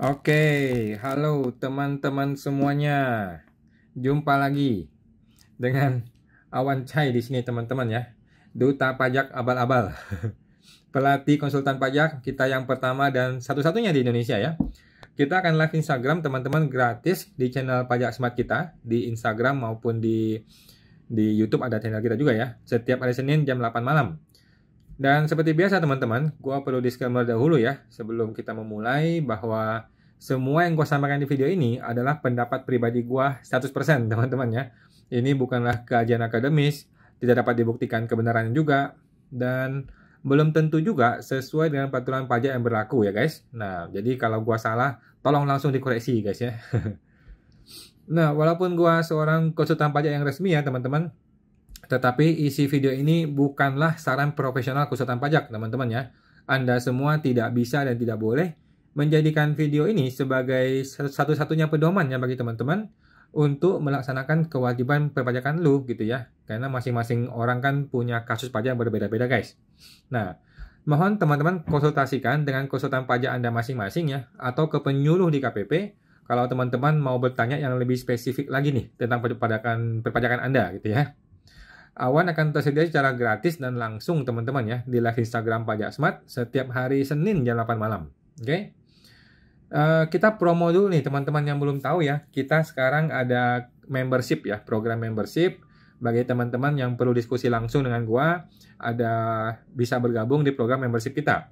Oke, halo teman-teman semuanya. Jumpa lagi dengan Awan Chai di sini teman-teman ya. Duta Pajak Abal-abal. Pelatih konsultan pajak kita yang pertama dan satu-satunya di Indonesia ya. Kita akan live Instagram teman-teman gratis di channel Pajak Smart kita di Instagram maupun di YouTube ada channel kita juga ya. Setiap hari Senin jam 8 malam. Dan seperti biasa teman-teman, gua perlu disclaimer dahulu ya sebelum kita memulai bahwa semua yang gua sampaikan di video ini adalah pendapat pribadi gua 100% teman-teman ya. Ini bukanlah kajian akademis, tidak dapat dibuktikan kebenarannya juga, dan belum tentu juga sesuai dengan peraturan pajak yang berlaku ya guys. Nah, jadi kalau gua salah, tolong langsung dikoreksi guys ya. Nah, walaupun gua seorang konsultan pajak yang resmi ya teman-teman, tetapi isi video ini bukanlah saran profesional konsultan pajak, teman-teman ya. Anda semua tidak bisa dan tidak boleh menjadikan video ini sebagai satu-satunya pedoman ya bagi teman-teman untuk melaksanakan kewajiban perpajakan lu gitu ya. Karena masing-masing orang kan punya kasus pajak yang berbeda-beda guys. Nah, mohon teman-teman konsultasikan dengan konsultan pajak Anda masing-masing ya, atau ke penyuluh di KPP kalau teman-teman mau bertanya yang lebih spesifik lagi nih tentang perpajakan Anda gitu ya. Awan akan tersedia secara gratis dan langsung teman-teman ya di live Instagram Pajak Smart setiap hari Senin jam 8 malam. Oke? Kita promo dulu nih teman-teman yang belum tahu ya. Kita sekarang ada membership ya, program membership bagi teman-teman yang perlu diskusi langsung dengan gua, ada bisa bergabung di program membership kita.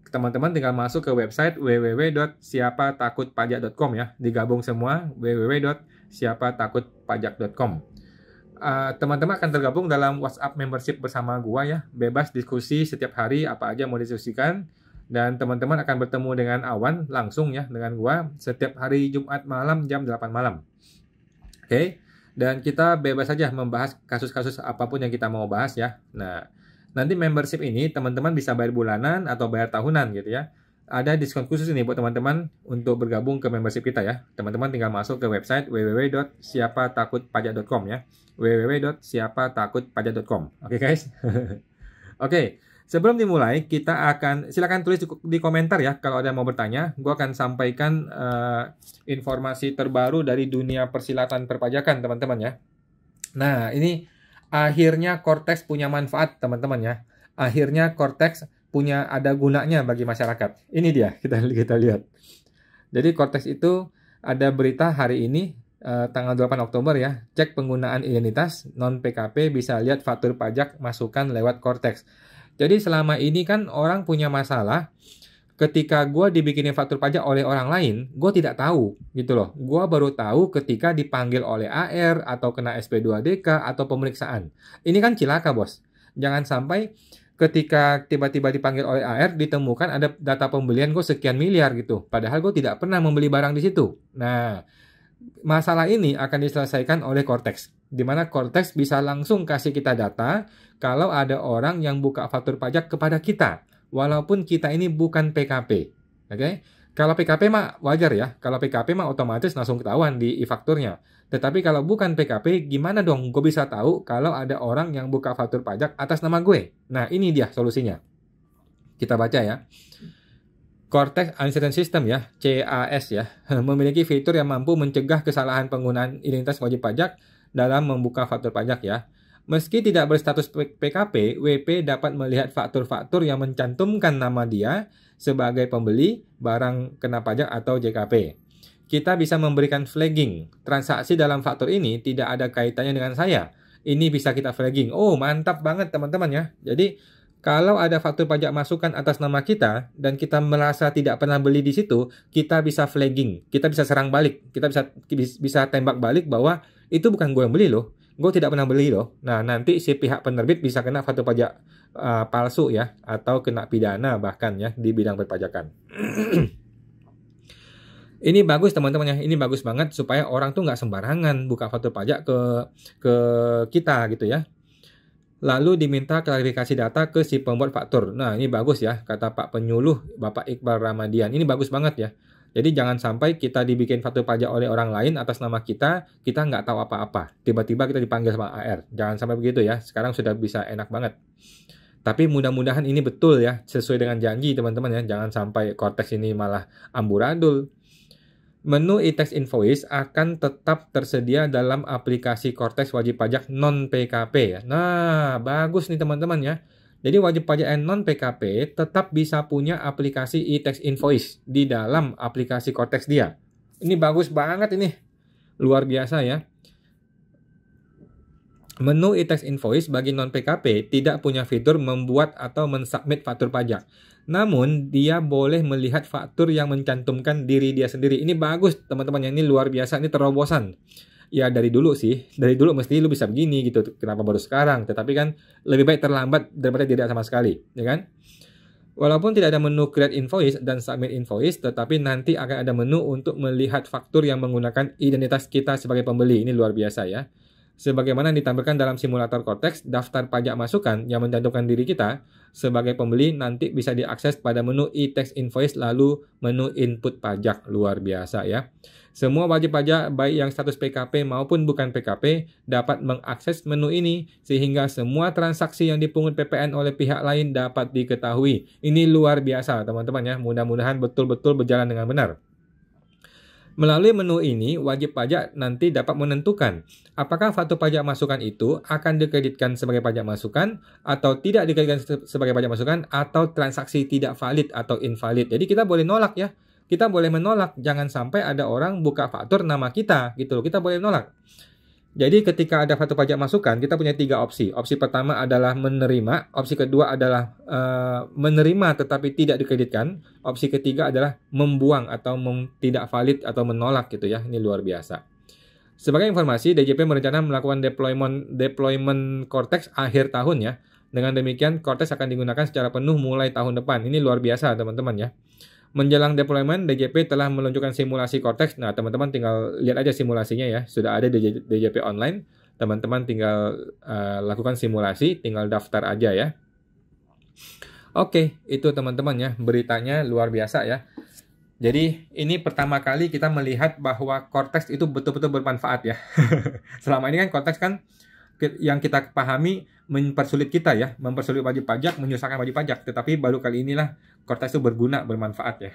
Teman-teman tinggal masuk ke website www.siapatakutpajak.com ya. Digabung semua www.siapatakutpajak.com. Teman-teman akan tergabung dalam WhatsApp membership bersama gua ya. Bebas diskusi setiap hari apa aja mau diskusikan. Dan teman-teman akan bertemu dengan Awan langsung ya dengan gua setiap hari Jumat malam jam 8 malam. Oke. Dan kita bebas saja membahas kasus-kasus apapun yang kita mau bahas ya. Nah, nanti membership ini teman-teman bisa bayar bulanan atau bayar tahunan gitu ya. Ada diskon khusus nih buat teman-teman untuk bergabung ke membership kita ya. Teman-teman tinggal masuk ke website www.siapatakutpajak.com ya. www.siapatakutpajak.com. Oke guys. Oke, sebelum dimulai kita akan silakan tulis di komentar ya kalau ada yang mau bertanya. Gue akan sampaikan informasi terbaru dari dunia persilatan perpajakan teman-teman ya. Nah, ini akhirnya Cortex punya manfaat teman-teman ya. Akhirnya Cortex punya ada gunanya bagi masyarakat. Ini dia, kita lihat. Jadi Cortex itu ada berita hari ini tanggal 8 Oktober ya. Cek penggunaan identitas non PKP bisa lihat faktur pajak masukan lewat Cortex. Jadi selama ini kan orang punya masalah ketika gue dibikinin faktur pajak oleh orang lain, gue tidak tahu gitu loh. Gue baru tahu ketika dipanggil oleh AR atau kena SP2DK atau pemeriksaan. Ini kan cilaka bos. Jangan sampai ketika tiba-tiba dipanggil oleh AR ditemukan ada data pembelian gue sekian miliar gitu. Padahal gue tidak pernah membeli barang di situ. Nah, masalah ini akan diselesaikan oleh Cortex. Di mana Cortex bisa langsung kasih kita data kalau ada orang yang buka faktur pajak kepada kita. Walaupun kita ini bukan PKP. Oke? Kalau PKP mah wajar ya. Kalau PKP mah otomatis langsung ketahuan di e-fakturnya. Tetapi kalau bukan PKP, gimana dong gue bisa tahu kalau ada orang yang buka faktur pajak atas nama gue? Nah, ini dia solusinya. Kita baca ya. Cortex Answering System ya, CAS ya, memiliki fitur yang mampu mencegah kesalahan penggunaan identitas wajib pajak dalam membuka faktur pajak ya. Meski tidak berstatus PKP, WP dapat melihat faktur-faktur yang mencantumkan nama dia sebagai pembeli barang kena pajak atau JKP. Kita bisa memberikan flagging. Transaksi dalam faktur ini tidak ada kaitannya dengan saya. Ini bisa kita flagging. Oh, mantap banget teman-teman ya. Jadi, kalau ada faktur pajak masukan atas nama kita dan kita merasa tidak pernah beli di situ, kita bisa flagging. Kita bisa serang balik. Kita bisa tembak balik bahwa itu bukan gue yang beli loh. Gue tidak pernah beli loh. Nah, nanti si pihak penerbit bisa kena faktur pajak palsu ya. Atau kena pidana bahkan ya di bidang perpajakan. Ini bagus teman-teman ya, ini bagus banget supaya orang tuh nggak sembarangan buka faktur pajak ke kita gitu ya. Lalu diminta klarifikasi data ke si pembuat faktur. Nah ini bagus ya, kata Pak Penyuluh Bapak Iqbal Ramadian. Ini bagus banget ya. Jadi jangan sampai kita dibikin faktur pajak oleh orang lain atas nama kita nggak tahu apa-apa. Tiba-tiba kita dipanggil sama AR. Jangan sampai begitu ya, sekarang sudah bisa enak banget. Tapi mudah-mudahan ini betul ya, sesuai dengan janji teman-teman ya. Jangan sampai Cortex ini malah amburadul. Menu e-tax invoice akan tetap tersedia dalam aplikasi Cortex wajib pajak non-PKP ya. Nah, bagus nih teman-teman ya. Jadi wajib pajak yang non-PKP tetap bisa punya aplikasi e-tax invoice di dalam aplikasi Cortex dia. Ini bagus banget ini. Luar biasa ya. Menu e-tax invoice bagi non-PKP tidak punya fitur membuat atau mensubmit faktur pajak. Namun, dia boleh melihat faktur yang mencantumkan diri dia sendiri. Ini bagus, teman-teman. Yang ini luar biasa. Ini terobosan. Ya, dari dulu sih. Dari dulu mesti lu bisa begini gitu. Kenapa baru sekarang? Tetapi kan lebih baik terlambat daripada tidak sama sekali. Ya kan? Walaupun tidak ada menu create invoice dan submit invoice, tetapi nanti akan ada menu untuk melihat faktur yang menggunakan identitas kita sebagai pembeli. Ini luar biasa ya. Sebagaimana ditampilkan dalam simulator Cortex, daftar pajak masukan yang mencantumkan diri kita sebagai pembeli nanti bisa diakses pada menu e-tax invoice lalu menu input pajak. Luar biasa ya. Semua wajib pajak baik yang status PKP maupun bukan PKP dapat mengakses menu ini sehingga semua transaksi yang dipungut PPN oleh pihak lain dapat diketahui. Ini luar biasa teman-teman ya. Mudah-mudahan betul-betul berjalan dengan benar. Melalui menu ini, wajib pajak nanti dapat menentukan apakah faktur pajak masukan itu akan dikreditkan sebagai pajak masukan atau tidak dikreditkan sebagai pajak masukan atau transaksi tidak valid atau invalid. Jadi kita boleh nolak ya. Kita boleh menolak. Jangan sampai ada orang buka faktur nama kita gitu loh. Kita boleh nolak. Jadi ketika ada faktur pajak masukan, kita punya 3 opsi. Opsi pertama adalah menerima, opsi kedua adalah menerima tetapi tidak dikreditkan, opsi ketiga adalah membuang atau tidak valid atau menolak gitu ya. Ini luar biasa. Sebagai informasi, DJP merencana melakukan deployment Cortex akhir tahun ya. Dengan demikian, Cortex akan digunakan secara penuh mulai tahun depan. Ini luar biasa teman-teman ya. Menjelang deployment, DJP telah meluncurkan simulasi Cortex. Nah, teman-teman tinggal lihat aja simulasinya ya. Sudah ada di DJP online. Teman-teman tinggal lakukan simulasi, tinggal daftar aja ya. Oke, itu teman-teman ya. Beritanya luar biasa ya. Jadi, ini pertama kali kita melihat bahwa Cortex itu betul-betul bermanfaat ya. Selama ini kan Cortex kan yang kita pahami mempersulit kita ya, mempersulit wajib pajak, menyusahkan wajib pajak. Tetapi baru kali inilah Cortex itu berguna, bermanfaat ya.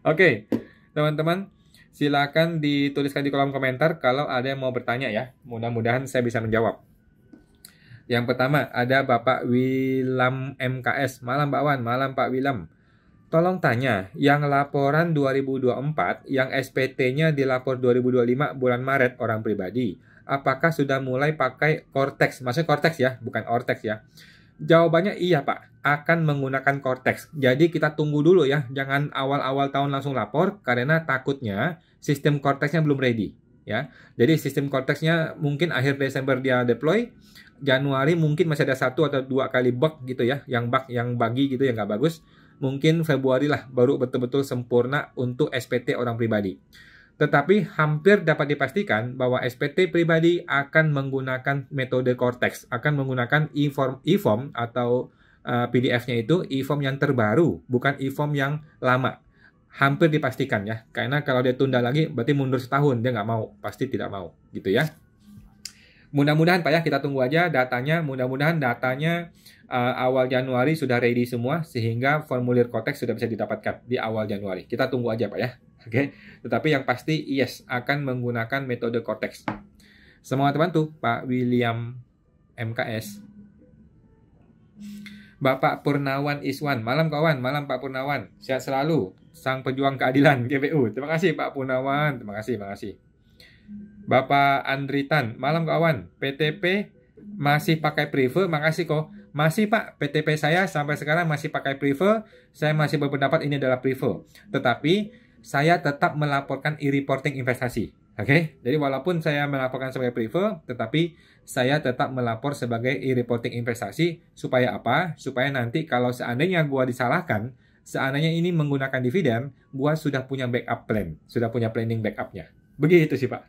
Oke, teman-teman, silakan dituliskan di kolom komentar kalau ada yang mau bertanya ya. Mudah-mudahan saya bisa menjawab. Yang pertama, ada Bapak Wilam MKS. Malam Pak Wan, malam Pak Wilam. Tolong tanya, yang laporan 2024, yang SPT-nya dilapor 2025 bulan Maret orang pribadi, apakah sudah mulai pakai Cortex? Maksudnya Cortex ya, bukan Ortex ya. Jawabannya iya Pak, akan menggunakan Cortex. Jadi kita tunggu dulu ya, jangan awal-awal tahun langsung lapor, karena takutnya sistem Cortex-nya belum ready. Ya, jadi sistem Cortex-nya mungkin akhir Desember dia deploy, Januari mungkin masih ada 1 atau 2 kali bug gitu ya, yang buggy gitu yang nggak bagus. Mungkin Februari lah baru betul-betul sempurna untuk SPT orang pribadi. Tetapi hampir dapat dipastikan bahwa SPT pribadi akan menggunakan metode Cortex, akan menggunakan e-form atau PDF-nya itu e-form yang terbaru, bukan e-form yang lama. Hampir dipastikan ya, karena kalau dia tunda lagi berarti mundur setahun, dia nggak mau, pasti tidak mau gitu ya. Mudah-mudahan Pak ya, kita tunggu aja datanya, mudah-mudahan datanya awal Januari sudah ready semua, sehingga formulir Cortex sudah bisa didapatkan di awal Januari. Kita tunggu aja Pak ya. Oke, tetapi yang pasti yes, akan menggunakan metode Cortex. Semoga terbantu Pak William MKS. Bapak Purnawan Iswan, malam kawan, malam Pak Purnawan. Sehat selalu, sang pejuang keadilan GPU. Terima kasih Pak Purnawan, terima kasih. Bapak Andritan, malam kawan. PTP masih pakai prefer, makasih kok. Masih Pak, PTP saya sampai sekarang masih pakai prefer. Saya masih berpendapat ini adalah prefer. Tetapi saya tetap melaporkan e-reporting investasi. Oke, jadi walaupun saya melaporkan sebagai prefer, tetapi saya tetap melapor sebagai e-reporting investasi. Supaya apa? Supaya nanti kalau seandainya gua disalahkan, seandainya ini menggunakan dividen, gua sudah punya backup plan, sudah punya planning backupnya. Begitu sih Pak.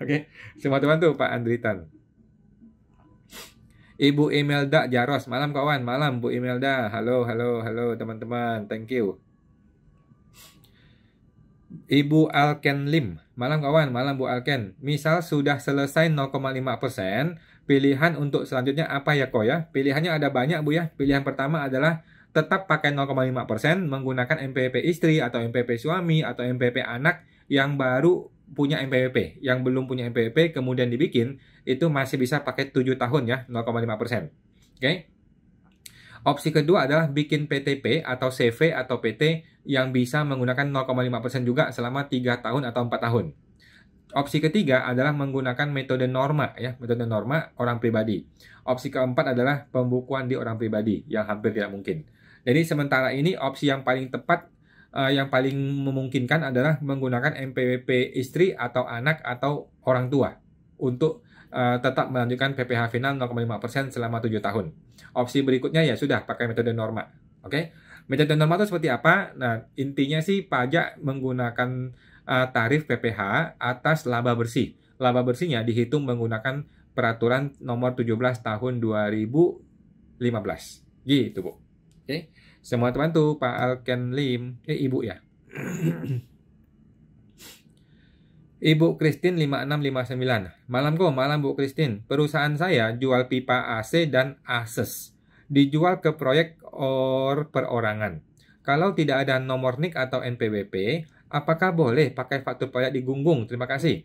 Oke, semua terbantu Pak Andritan. Ibu Imelda Jaros, malam kawan, malam Bu Imelda. Halo teman-teman, thank you. Ibu Alken Lim, malam kawan, malam Bu Alken. Misal sudah selesai 0,5%, pilihan untuk selanjutnya apa ya kok ya? Pilihannya ada banyak Bu ya. Pilihan pertama adalah tetap pakai 0,5% menggunakan MPWP istri atau MPWP suami atau MPWP anak yang baru punya MPWP. Yang belum punya MPWP kemudian dibikin, itu masih bisa pakai 7 tahun ya, 0,5%. Oke. Opsi kedua adalah bikin PTP atau CV atau PT yang bisa menggunakan 0,5% juga selama 3 tahun atau 4 tahun. Opsi ketiga adalah menggunakan metode norma ya, metode norma orang pribadi. Opsi keempat adalah pembukuan di orang pribadi yang hampir tidak mungkin. Jadi sementara ini opsi yang paling tepat yang paling memungkinkan adalah menggunakan MPWP istri atau anak atau orang tua untuk tetap melanjutkan PPh final 0,5% selama 7 tahun. Opsi berikutnya ya sudah pakai metode norma. Oke. Metode norma itu seperti apa? Nah, intinya sih pajak menggunakan tarif PPh atas laba bersih. Laba bersihnya dihitung menggunakan peraturan nomor 17 tahun 2015. Gitu, Bu. Oke. Semua teman tuh Pak Alken Lim, Ibu ya. Ibu Christine 5659. Malam Bu Christine. Perusahaan saya jual pipa AC dan ASES. Dijual ke proyek or perorangan. Kalau tidak ada nomor NIK atau NPWP, apakah boleh pakai faktur pajak digunggung? Terima kasih.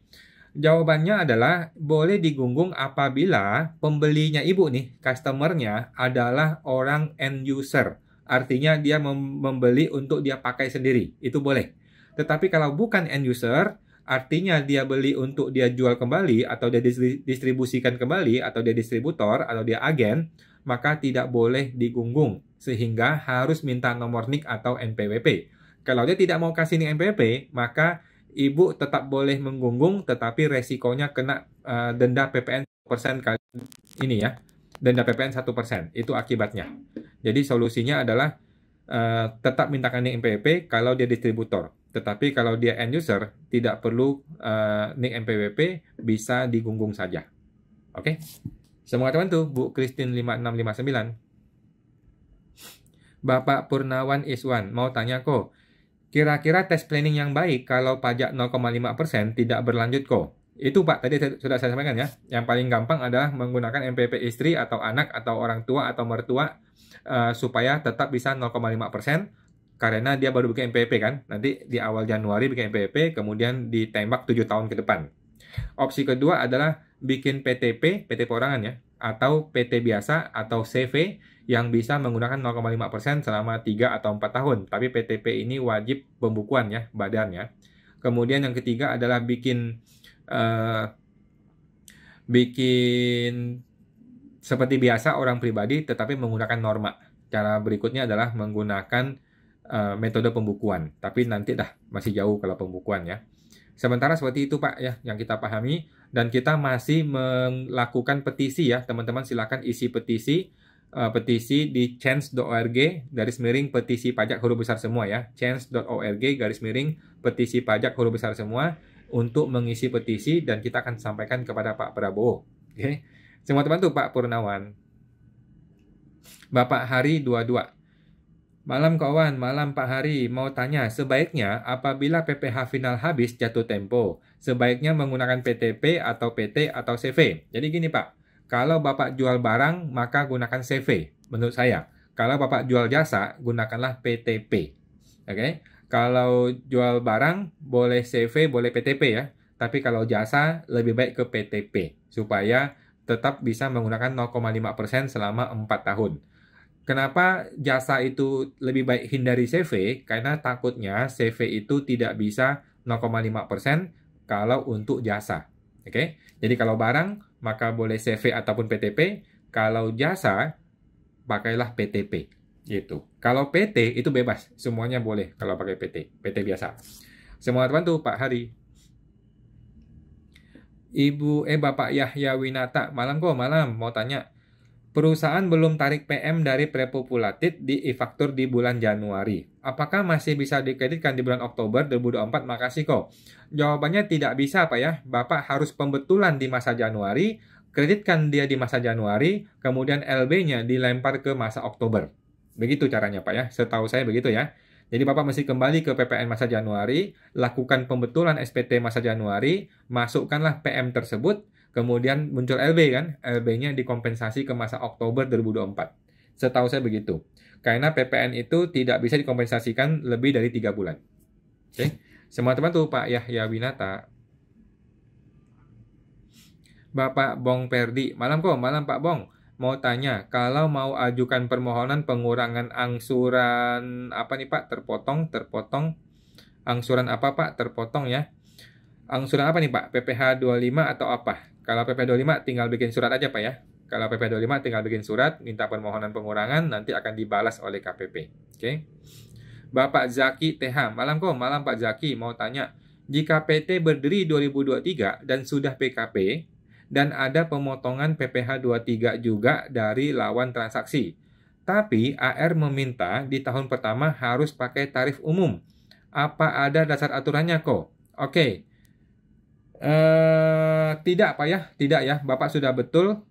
Jawabannya adalah boleh digunggung apabila pembelinya ibu nih, customernya adalah orang end user. Artinya dia membeli untuk dia pakai sendiri. Itu boleh. Tetapi kalau bukan end user, artinya dia beli untuk dia jual kembali atau dia distribusikan kembali atau dia distributor atau dia agen, maka tidak boleh digunggung sehingga harus minta nomor NIK atau NPWP. Kalau dia tidak mau kasih NIK NPWP, maka ibu tetap boleh menggunggung tetapi resikonya kena denda PPN 1% kali ini ya. Denda PPN 1%. Itu akibatnya. Jadi solusinya adalah tetap mintakan NIK NPWP kalau dia distributor. Tetapi kalau dia end user, tidak perlu NIK NPWP, bisa digunggung saja. Oke? Semua teman tuh, Bu Christine 5659. Bapak Purnawan Iswan, mau tanya kok, kira-kira tes planning yang baik kalau pajak 0,5% tidak berlanjut kok? Itu Pak, tadi sudah saya sampaikan ya. Yang paling gampang adalah menggunakan MPWP istri atau anak atau orang tua atau mertua supaya tetap bisa 0,5%. Karena dia baru bikin MPWP kan, nanti di awal Januari bikin MPWP, kemudian ditembak 7 tahun ke depan. Opsi kedua adalah bikin PTP, PT perorangan ya, atau PT biasa atau CV yang bisa menggunakan 0,5% selama 3 atau 4 tahun. Tapi PTP ini wajib pembukuan ya, badannya. Kemudian yang ketiga adalah bikin seperti biasa orang pribadi tetapi menggunakan norma. Cara berikutnya adalah menggunakan metode pembukuan, tapi nanti masih jauh kalau pembukuan ya. Sementara seperti itu Pak ya yang kita pahami, dan kita masih melakukan petisi ya teman-teman. Silakan isi petisi di change.org/petisi pajak huruf besar semua ya, change.org/petisi pajak huruf besar semua untuk mengisi petisi, dan kita akan sampaikan kepada Pak Prabowo. Oke. Semua teman tuh Pak Purnawan. Bapak Hari 22. Malam kawan, malam Pak Hari, mau tanya, sebaiknya apabila PPh final habis jatuh tempo, sebaiknya menggunakan PTP atau PT atau CV. Jadi gini Pak, kalau Bapak jual barang, maka gunakan CV, menurut saya. Kalau Bapak jual jasa, gunakanlah PTP. Oke? Kalau jual barang, boleh CV, boleh PTP ya. Tapi kalau jasa, lebih baik ke PTP, supaya tetap bisa menggunakan 0,5% selama 4 tahun. Kenapa jasa itu lebih baik hindari CV? Karena takutnya CV itu tidak bisa 0,5% kalau untuk jasa. Oke? Jadi kalau barang, maka boleh CV ataupun PTP. Kalau jasa, pakailah PTP. Gitu. Kalau PT itu bebas. Semuanya boleh kalau pakai PT. PT biasa. Semua teman tuh Pak Hari. Bapak Yahya Winata. Malam kok, malam. Mau tanya. Perusahaan belum tarik PM dari Prepopulated di e-faktur di bulan Januari. Apakah masih bisa dikreditkan di bulan Oktober 2024? Makasih kok. Jawabannya tidak bisa Pak ya. Bapak harus pembetulan di masa Januari, kreditkan dia di masa Januari, kemudian LB-nya dilempar ke masa Oktober. Begitu caranya Pak ya. Setahu saya begitu ya. Jadi Bapak mesti kembali ke PPN masa Januari, lakukan pembetulan SPT masa Januari, masukkanlah PM tersebut, kemudian muncul LB kan, LB-nya dikompensasi ke masa Oktober 2024. Setahu saya begitu. Karena PPN itu tidak bisa dikompensasikan lebih dari 3 bulan. Oke. Semua teman tuh Pak Yahya Winata. Bapak Bong Perdi, malam Pak Bong. Mau tanya, kalau mau ajukan permohonan pengurangan angsuran apa nih Pak? Terpotong. Angsuran apa Pak? Terpotong ya. Angsuran apa nih Pak? PPh 25 atau apa? Kalau PPh 25 tinggal bikin surat aja Pak ya. Kalau PPh 25 tinggal bikin surat, minta permohonan pengurangan, nanti akan dibalas oleh KPP. Oke. Bapak Zaki TH, malam Pak Zaki. Mau tanya, jika PT berdiri 2023 dan sudah PKP, dan ada pemotongan PPh 23 juga dari lawan transaksi. Tapi AR meminta di tahun pertama harus pakai tarif umum. Apa ada dasar aturannya kok? Oke. Tidak Pak ya, tidak ya. Bapak sudah betul.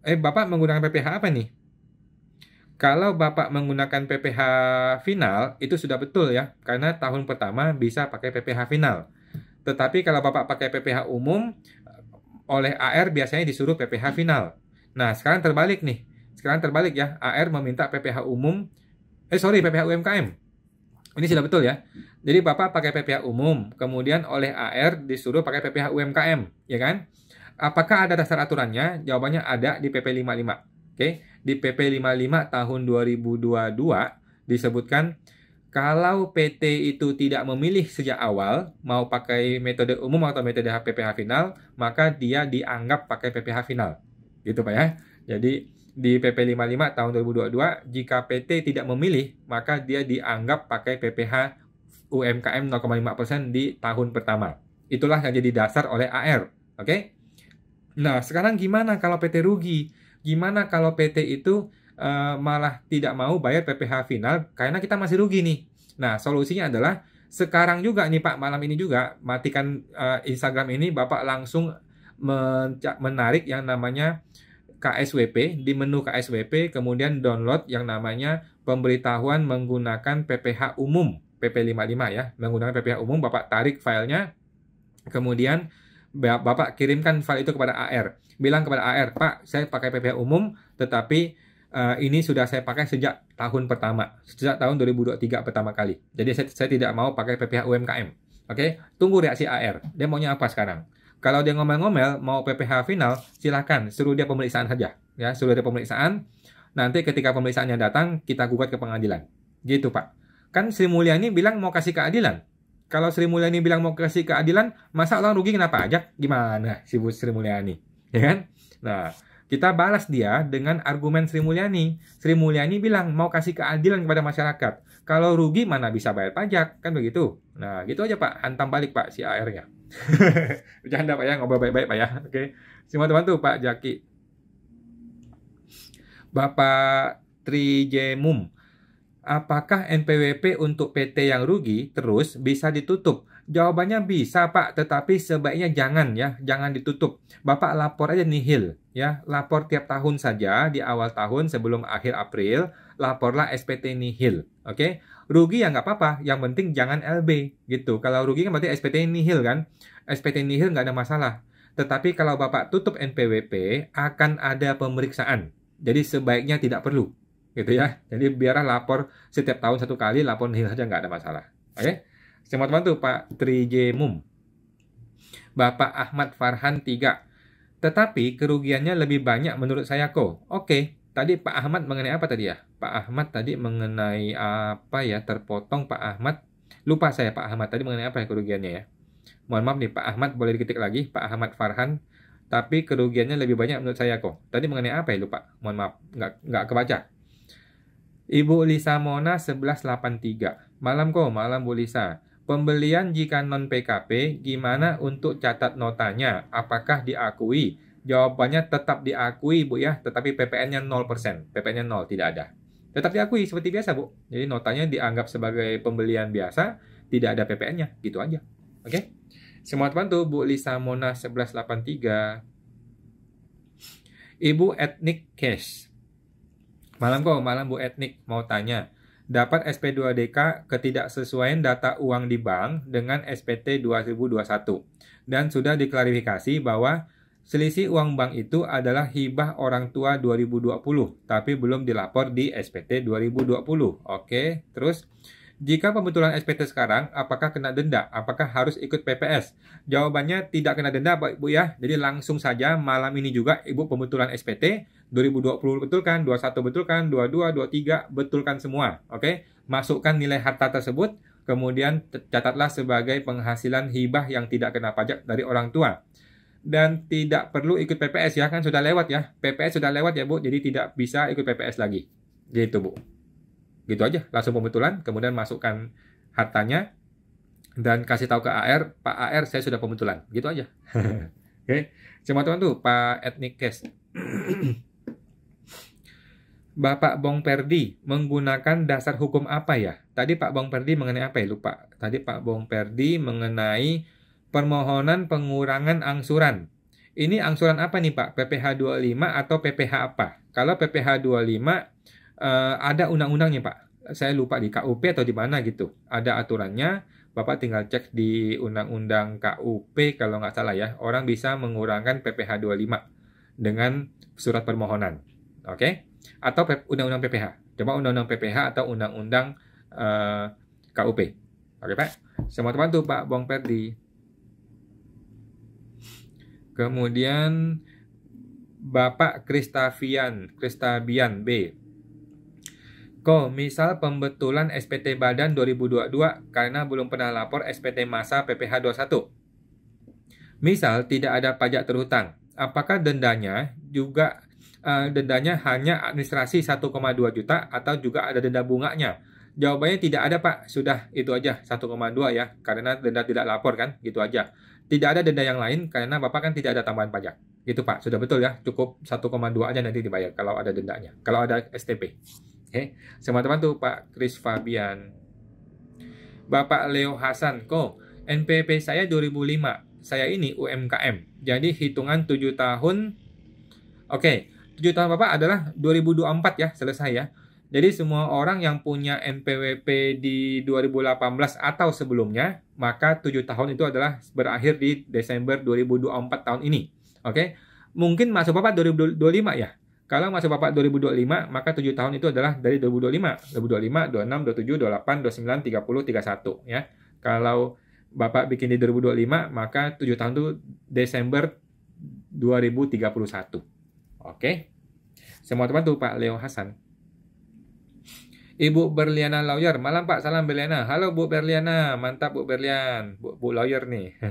Bapak menggunakan PPh apa nih? Kalau Bapak menggunakan PPh final, itu sudah betul ya. Karena tahun pertama bisa pakai PPh final. Tetapi kalau Bapak pakai PPh umum, oleh AR biasanya disuruh PPh final. Nah, sekarang terbalik nih. Sekarang terbalik ya. AR meminta PPh umum. PPh UMKM. Ini sudah betul ya. Jadi Bapak pakai PPh umum, kemudian oleh AR disuruh pakai PPh UMKM, ya kan? Apakah ada dasar aturannya? Jawabannya ada di PP 55. Oke, di PP 55 tahun 2022 disebutkan kalau PT itu tidak memilih sejak awal mau pakai metode umum atau metode PPh final, maka dia dianggap pakai PPh final. Gitu Pak ya. Jadi di PP 55 tahun 2022, jika PT tidak memilih, maka dia dianggap pakai PPh UMKM 0,5% di tahun pertama. Itulah yang jadi dasar oleh AR. Oke? Nah, sekarang gimana kalau PT rugi? Gimana kalau PT itu malah tidak mau bayar PPh final karena kita masih rugi nih? Nah, solusinya adalah sekarang juga nih Pak, malam ini juga matikan Instagram ini, Bapak langsung menarik yang namanya KSWP, di menu KSWP, kemudian download yang namanya pemberitahuan menggunakan PPh umum, PP 55 ya, menggunakan PPh umum, Bapak tarik filenya, kemudian Bapak kirimkan file itu kepada AR. Bilang kepada AR, Pak, saya pakai PPh umum, tetapi ini sudah saya pakai sejak tahun pertama, sejak tahun 2023 pertama kali. Jadi saya tidak mau pakai PPh UMKM. Oke, tunggu reaksi AR. Dia maunya apa sekarang? Kalau dia ngomel-ngomel mau PPh final, silakan suruh dia pemeriksaan saja. Ya, suruh dia pemeriksaan. Nanti ketika pemeriksaannya datang, kita gugat ke pengadilan. Gitu Pak. Kan Sri Mulyani bilang mau kasih keadilan. Kalau Sri Mulyani bilang mau kasih keadilan, masa orang rugi kena pajak? Gimana si Bu Sri Mulyani? Ya kan? Nah, kita balas dia dengan argumen Sri Mulyani. Sri Mulyani bilang mau kasih keadilan kepada masyarakat. Kalau rugi mana bisa bayar pajak? Kan begitu. Nah, gitu aja Pak. Hantam balik Pak si AR-nya. Bercanda Pak ya, ngobrol baik-baik Pak ya. Oke. Semua teman tuh Pak Jaki. Bapak Trijemum. Apakah NPWP untuk PT yang rugi terus bisa ditutup? Jawabannya bisa Pak, tetapi sebaiknya jangan ya, jangan ditutup. Bapak lapor aja nihil ya, lapor tiap tahun saja di awal tahun sebelum akhir April, laporlah SPT nihil. Oke? Rugi ya nggak apa-apa, yang penting jangan LB gitu. Kalau rugi kan berarti SPT nihil kan? SPT nihil nggak ada masalah. Tetapi kalau Bapak tutup NPWP akan ada pemeriksaan. Jadi sebaiknya tidak perlu. Gitu ya. Jadi biarlah lapor setiap tahun satu kali, lapor nihil saja nggak ada masalah. Oke? Semua teman tuh Pak Trijemum. Bapak Ahmad Farhan 3. Tetapi kerugiannya lebih banyak menurut saya kok. Oke, tadi Pak Ahmad mengenai apa tadi ya? Pak Ahmad tadi mengenai apa ya? Terpotong Pak Ahmad. Lupa saya Pak Ahmad tadi mengenai apa ya kerugiannya ya? Mohon maaf nih Pak Ahmad, boleh diketik lagi Pak Ahmad Farhan. Tapi kerugiannya lebih banyak menurut saya kok. Tadi mengenai apa ya? Lupa. Mohon maaf, nggak kebaca. Ibu Lisa Mona 1183. Malam Bu Lisa. Pembelian jika non-PKP, gimana untuk catat notanya? Apakah diakui? Jawabannya tetap diakui, Bu ya. Tetapi PPN-nya 0%. PPN-nya 0, tidak ada. Tetap diakui seperti biasa, Bu. Jadi notanya dianggap sebagai pembelian biasa, tidak ada PPN-nya. Gitu aja. Oke? Semua teman tuh, Bu Lisa Mona 1183. Ibu Etnik Cash. Malam Bu Etnik. Mau tanya. Dapat SP2DK ketidaksesuaian data uang di bank dengan SPT 2021. Dan sudah diklarifikasi bahwa Selisih uang bank itu adalah hibah orang tua 2020, tapi belum dilapor di SPT 2020. Oke, terus jika pembetulan SPT sekarang, apakah kena denda? Apakah harus ikut PPS? Jawabannya tidak kena denda, Pak Ibu ya. Jadi langsung saja malam ini juga Ibu pembetulan SPT 2020 betulkan, 21 betulkan, 22, 23 betulkan semua. Oke, masukkan nilai harta tersebut, kemudian catatlah sebagai penghasilan hibah yang tidak kena pajak dari orang tua. Dan tidak perlu ikut PPS ya, kan sudah lewat ya. PPS sudah lewat ya Bu, jadi tidak bisa ikut PPS lagi. Gitu Bu. Gitu aja, langsung pembetulan, kemudian masukkan hartanya, dan kasih tahu ke AR, Pak AR saya sudah pembetulan. Gitu aja. Oke, semua teman tuh, Pak Ethnic Case. Bapak Bong Perdi menggunakan dasar hukum apa ya? Tadi Pak Bong Perdi mengenai apa ya? Lupa. Tadi Pak Bong Perdi mengenai permohonan pengurangan angsuran. Ini angsuran apa nih Pak? PPh 25 atau PPh apa? Kalau PPh 25 ada undang-undangnya Pak. Saya lupa di KUP atau di mana gitu. Ada aturannya. Bapak tinggal cek di undang-undang KUP kalau nggak salah ya. Orang bisa mengurangkan PPh 25 dengan surat permohonan. Oke? Atau undang-undang PPh. Coba undang-undang PPh atau undang-undang KUP. Oke Pak? Semua teman tuh Pak Bong Perdi. Kemudian Bapak Kristabian B. Misal pembetulan SPT Badan 2022 karena belum pernah lapor SPT Masa PPh 21. Misal tidak ada pajak terhutang. Apakah dendanya hanya administrasi 1,2 juta atau juga ada denda bunganya? Jawabannya tidak ada Pak, sudah itu aja 1,2 ya, karena denda tidak lapor kan, gitu aja. Tidak ada denda yang lain karena Bapak kan tidak ada tambahan pajak. Gitu Pak, sudah betul ya, cukup 1,2 aja nanti dibayar kalau ada dendanya, kalau ada STP. Oke, semua teman tuh Pak Chris Fabian. Bapak Leo Hasan, NPP saya 2005, saya ini UMKM, jadi hitungan 7 tahun, oke, 7 tahun Bapak adalah 2024 ya, selesai ya. Jadi semua orang yang punya NPWP di 2018 atau sebelumnya, maka 7 tahun itu adalah berakhir di Desember 2024 tahun ini. Oke, mungkin masuk Bapak 2025 ya. Kalau masuk Bapak 2025, maka 7 tahun itu adalah dari 2025. 2025, 26, 27, 28, 29, 30, 31 ya. Kalau Bapak bikin di 2025, maka 7 tahun itu Desember 2031. Oke. Semua teman tuh Pak Leo Hasan. Ibu Berliana Lawyer, malam Pak, salam Berliana. Halo Bu Berliana, mantap Bu Berlian, Bu Lawyer nih.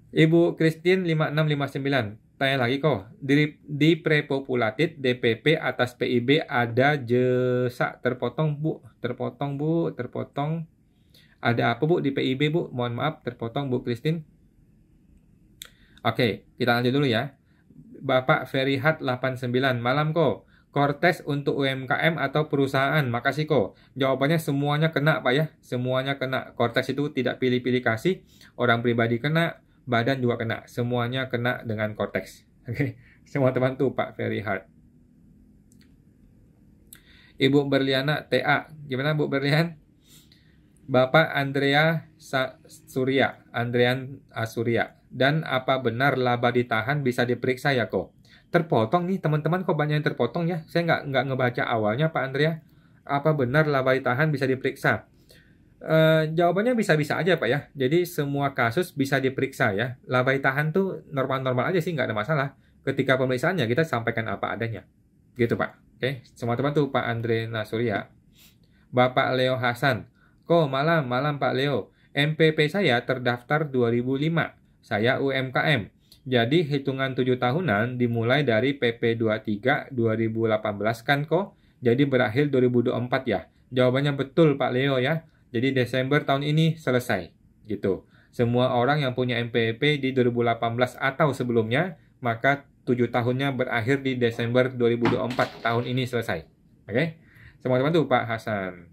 Ibu Christine 5659, tanya lagi di prepopulated DPP atas PIB ada jesa terpotong Bu, terpotong. Ada apa Bu di PIB Bu? Mohon maaf terpotong Bu Christine. Oke, kita lanjut dulu ya. Bapak Ferihat 89, malam Kortes untuk UMKM atau perusahaan, makasih Jawabannya semuanya kena Pak ya, semuanya kena. Kortes itu tidak pilih-pilih kasih, orang pribadi kena, badan juga kena, semuanya kena dengan Kortes. Oke, semua teman tuh Pak Ferihat. Ibu Berliana TA, gimana Bu Berlian? Bapak Andrean Surya, dan apa benar laba ditahan bisa diperiksa ya Terpotong nih teman-teman, banyak yang terpotong ya. Saya nggak ngebaca awalnya Pak Andrea. Apa benar laba ditahan bisa diperiksa? Jawabannya bisa-bisa aja Pak ya. Jadi semua kasus bisa diperiksa ya. Laba ditahan tuh normal-normal aja sih, nggak ada masalah. Ketika pemeriksaannya kita sampaikan apa adanya. Gitu Pak. Oke, semua teman tuh Pak Andre Nasuria. Bapak Leo Hasan. Malam Pak Leo. MPP saya terdaftar 2005. Saya UMKM. Jadi hitungan 7 tahunan dimulai dari PP 23 2018 kan Jadi berakhir 2024 ya. Jawabannya betul Pak Leo ya. Jadi Desember tahun ini selesai. Gitu. Semua orang yang punya MPP di 2018 atau sebelumnya, maka 7 tahunnya berakhir di Desember 2024 tahun ini selesai. Oke? Semua teman tuh Pak Hasan.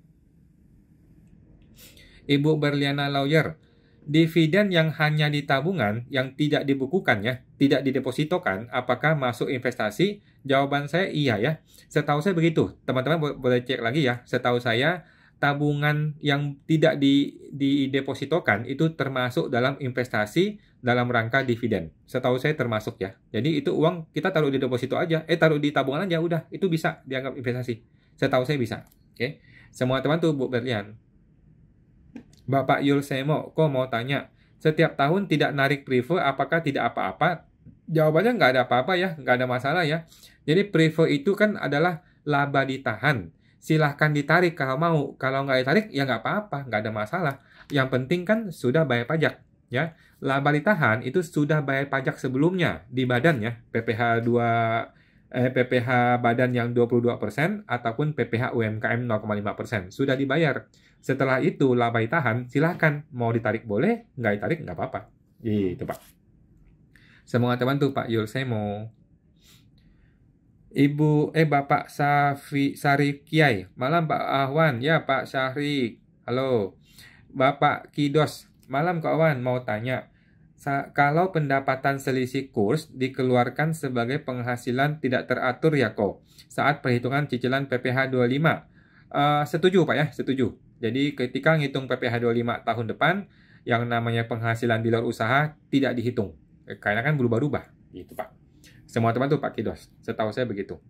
Ibu Berliana Lawyer. Dividen yang hanya di tabungan, yang tidak dibukukan ya, tidak didepositokan, apakah masuk investasi? Jawaban saya iya ya. Setahu saya begitu. Teman-teman boleh cek lagi ya. Setahu saya tabungan yang tidak didepositokan itu termasuk dalam investasi dalam rangka dividen. Setahu saya termasuk ya. Jadi itu uang kita taruh di deposito aja, taruh di tabungan aja udah, itu bisa dianggap investasi. Setahu saya bisa. Oke. Semua teman tuh Bu Berlian. Bapak Yul Semo, kok mau tanya, setiap tahun tidak narik prefer apakah tidak apa-apa? Jawabannya nggak ada apa-apa ya, nggak ada masalah ya. Jadi prefer itu kan adalah laba ditahan. Silahkan ditarik kalau mau. Kalau nggak ditarik ya nggak apa-apa, nggak ada masalah. Yang penting kan sudah bayar pajak. Ya, laba ditahan itu sudah bayar pajak sebelumnya di badan ya, PPh badan yang 22% ataupun PPh UMKM 0,5%. Sudah dibayar. Setelah itu laba ditahan, silahkan mau ditarik boleh, nggak ditarik nggak apa-apa. Gitu Pak. Semua teman tuh Pak Yul Semo. Bapak Sari Kiai. Malam Pak Ahwan. Ya Pak Syahri. Halo. Bapak Kidos. Malam Kak Ahwan, mau tanya. Kalau pendapatan selisih kurs dikeluarkan sebagai penghasilan tidak teratur ya kok saat perhitungan cicilan PPh 25. Setuju Pak ya, setuju. Jadi ketika ngitung PPh 25 tahun depan, yang namanya penghasilan di luar usaha tidak dihitung. Karena kan berubah-ubah, gitu Pak. Semua teman tuh Pak Kidos, setahu saya begitu.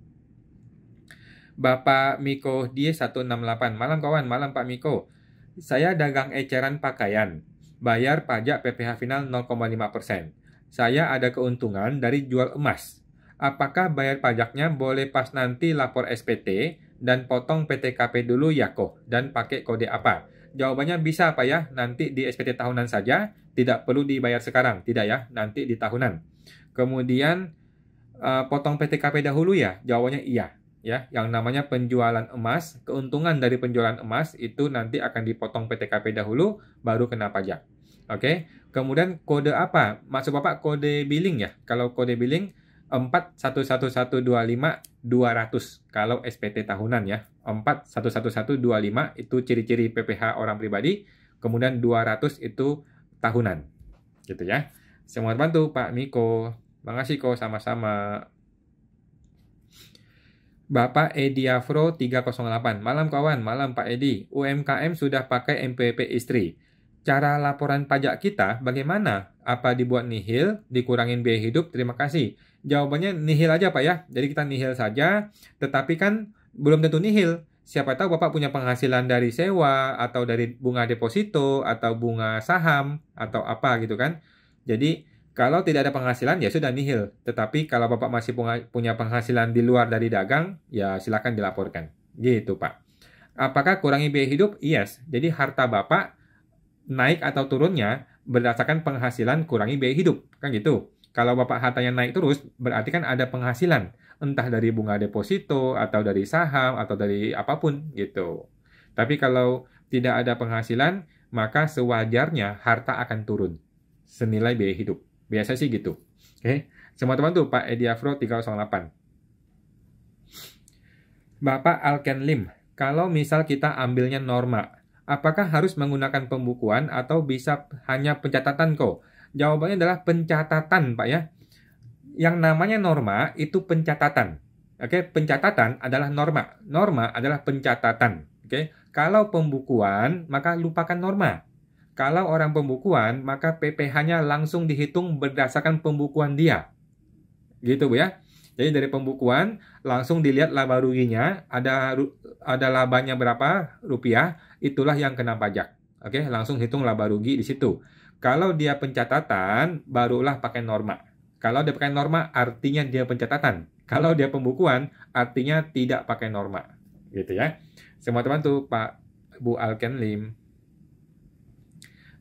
Bapak Miko Die 168. Malam kawan, malam Pak Miko. Saya dagang eceran pakaian. Bayar pajak PPh final 0,5%. Saya ada keuntungan dari jual emas. Apakah bayar pajaknya boleh pas nanti lapor SPT dan potong PTKP dulu ya kok? Dan pakai kode apa? Jawabannya bisa Pak ya, nanti di SPT tahunan saja, tidak perlu dibayar sekarang. Tidak ya, nanti di tahunan. Kemudian potong PTKP dahulu ya? Jawabannya iya. Ya, yang namanya penjualan emas, keuntungan dari penjualan emas itu nanti akan dipotong PTKP dahulu, baru kena pajak. Oke, kemudian kode apa? Maksud Bapak kode billing ya? Kalau kode billing 411125-200 kalau SPT tahunan ya. 411125 itu ciri-ciri PPh orang pribadi, kemudian 200 itu tahunan. Gitu ya. Semua bantu Pak Miko. Makasih kok sama-sama. Bapak Edi Afro 308. Malam kawan, malam Pak Edi. UMKM sudah pakai MPP istri. Cara laporan pajak kita bagaimana? Apa dibuat nihil, dikurangin biaya hidup? Terima kasih. Jawabannya nihil aja Pak ya. Jadi kita nihil saja, tetapi kan belum tentu nihil. Siapa tahu Bapak punya penghasilan dari sewa, atau dari bunga deposito, atau bunga saham, atau apa gitu kan. Jadi kalau tidak ada penghasilan ya sudah nihil. Tetapi kalau Bapak masih punya penghasilan di luar dari dagang, ya silakan dilaporkan. Gitu Pak. Apakah kurangi biaya hidup? Yes. Jadi harta Bapak naik atau turunnya berdasarkan penghasilan kurangi biaya hidup, kan gitu. Kalau Bapak hartanya naik terus, berarti kan ada penghasilan, entah dari bunga deposito, atau dari saham, atau dari apapun, gitu. Tapi kalau tidak ada penghasilan, maka sewajarnya harta akan turun, senilai biaya hidup. Biasa sih gitu. Oke, semua teman tuh, Pak Edi Afro 308. Bapak Alken Lim, kalau misal kita ambilnya norma, apakah harus menggunakan pembukuan atau bisa hanya pencatatan kok? Jawabannya adalah pencatatan, Pak ya. Yang namanya norma itu pencatatan. Oke, pencatatan adalah norma. Norma adalah pencatatan. Oke, kalau pembukuan maka lupakan norma. Kalau orang pembukuan maka PPh-nya langsung dihitung berdasarkan pembukuan dia. Gitu Bu ya. Jadi dari pembukuan langsung dilihat laba ruginya, ada labanya berapa rupiah, itulah yang kena pajak. Oke, langsung hitung laba rugi di situ. Kalau dia pencatatan, barulah pakai norma. Kalau dia pakai norma, artinya dia pencatatan. Kalau dia pembukuan, artinya tidak pakai norma. Gitu ya. Semua teman tuh Pak Bu Alken Lim.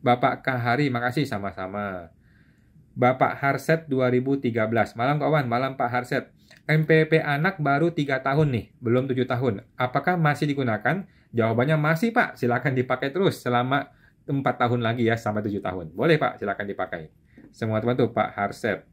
Bapak Kahari, makasih sama-sama. Bapak Harset 2013. Malam kawan, malam Pak Harset. MPP anak baru 3 tahun nih, belum 7 tahun. Apakah masih digunakan? Jawabannya masih Pak, silakan dipakai terus selama 4 tahun lagi ya, sampai 7 tahun. Boleh Pak, silakan dipakai. Semua teman tuh Pak Harset.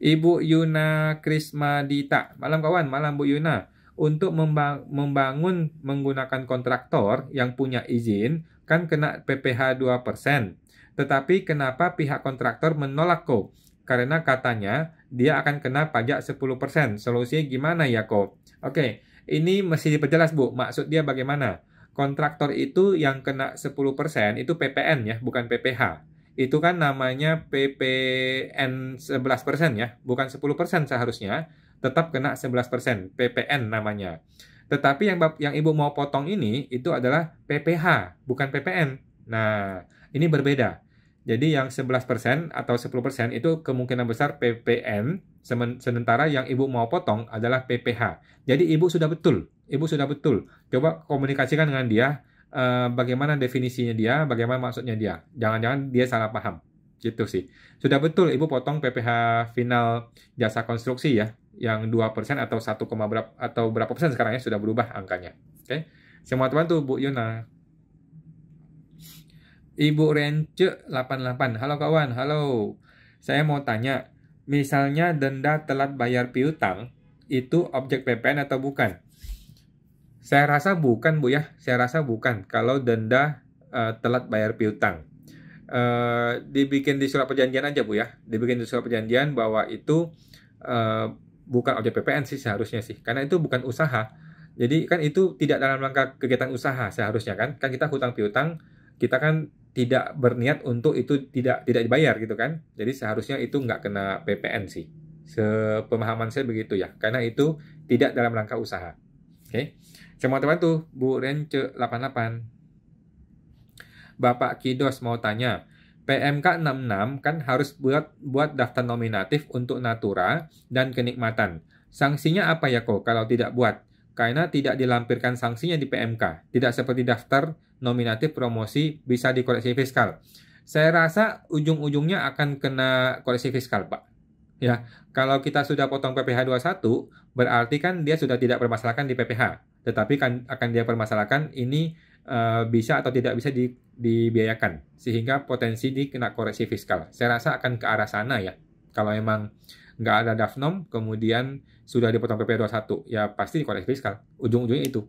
Ibu Yuna Krismadita. Malam kawan, malam Bu Yuna. Untuk membangun menggunakan kontraktor yang punya izin, kan kena PPh 2%. Tetapi kenapa pihak kontraktor menolak kok? Karena katanya dia akan kena pajak 10%. Solusinya gimana ya kok? Oke, ini mesti diperjelas Bu, maksud dia bagaimana? Kontraktor itu yang kena 10% itu PPN ya, bukan PPH. Itu kan namanya PPN 11% ya, bukan 10% seharusnya, tetap kena 11%, PPN namanya. Tetapi yang Ibu mau potong ini itu adalah PPH, bukan PPN. Nah, ini berbeda. Jadi yang 11% atau 10% itu kemungkinan besar PPN, sementara yang Ibu mau potong adalah PPH. Jadi Ibu sudah betul. Coba komunikasikan dengan dia, bagaimana definisinya dia, bagaimana maksudnya dia. Jangan-jangan dia salah paham. Gitu sih. Sudah betul Ibu potong PPH final jasa konstruksi ya, yang 2% atau 1, berapa atau berapa persen sekarang ya, sudah berubah angkanya. Oke. Semua teman tuh Bu Yuna. Ibu Rence 88. Halo kawan, halo. Saya mau tanya, misalnya denda telat bayar piutang itu objek PPN atau bukan? Saya rasa bukan Bu ya, saya rasa bukan kalau denda telat bayar piutang. Dibikin di surat perjanjian aja Bu ya, dibikin di surat perjanjian bahwa itu bukan objek PPN sih seharusnya sih, karena itu bukan usaha. Jadi kan itu tidak dalam rangka kegiatan usaha seharusnya kan kita hutang piutang, kita kan tidak berniat untuk itu tidak dibayar gitu kan. Jadi seharusnya itu nggak kena PPN sih. Sepemahaman saya begitu ya, karena itu tidak dalam rangka usaha. Oke. Semua teman tuh, Bu Rence 88. Bapak Kidos mau tanya, PMK 66 kan harus buat daftar nominatif untuk natura dan kenikmatan. Sanksinya apa ya kok kalau tidak buat? Karena tidak dilampirkan sanksinya di PMK. Tidak seperti daftar nominatif promosi bisa dikoreksi fiskal. Saya rasa ujung-ujungnya akan kena koreksi fiskal, Pak. Ya, kalau kita sudah potong PPh 21, berarti kan dia sudah tidak permasalahkan di PPh. Tetapi kan akan dia permasalahkan ini bisa atau tidak bisa dibiayakan. Sehingga potensi dikena koreksi fiskal. Saya rasa akan ke arah sana ya. Kalau memang nggak ada DAFNOM, kemudian sudah dipotong PPh 21, ya pasti dikoreksi fiskal. Ujung-ujungnya itu.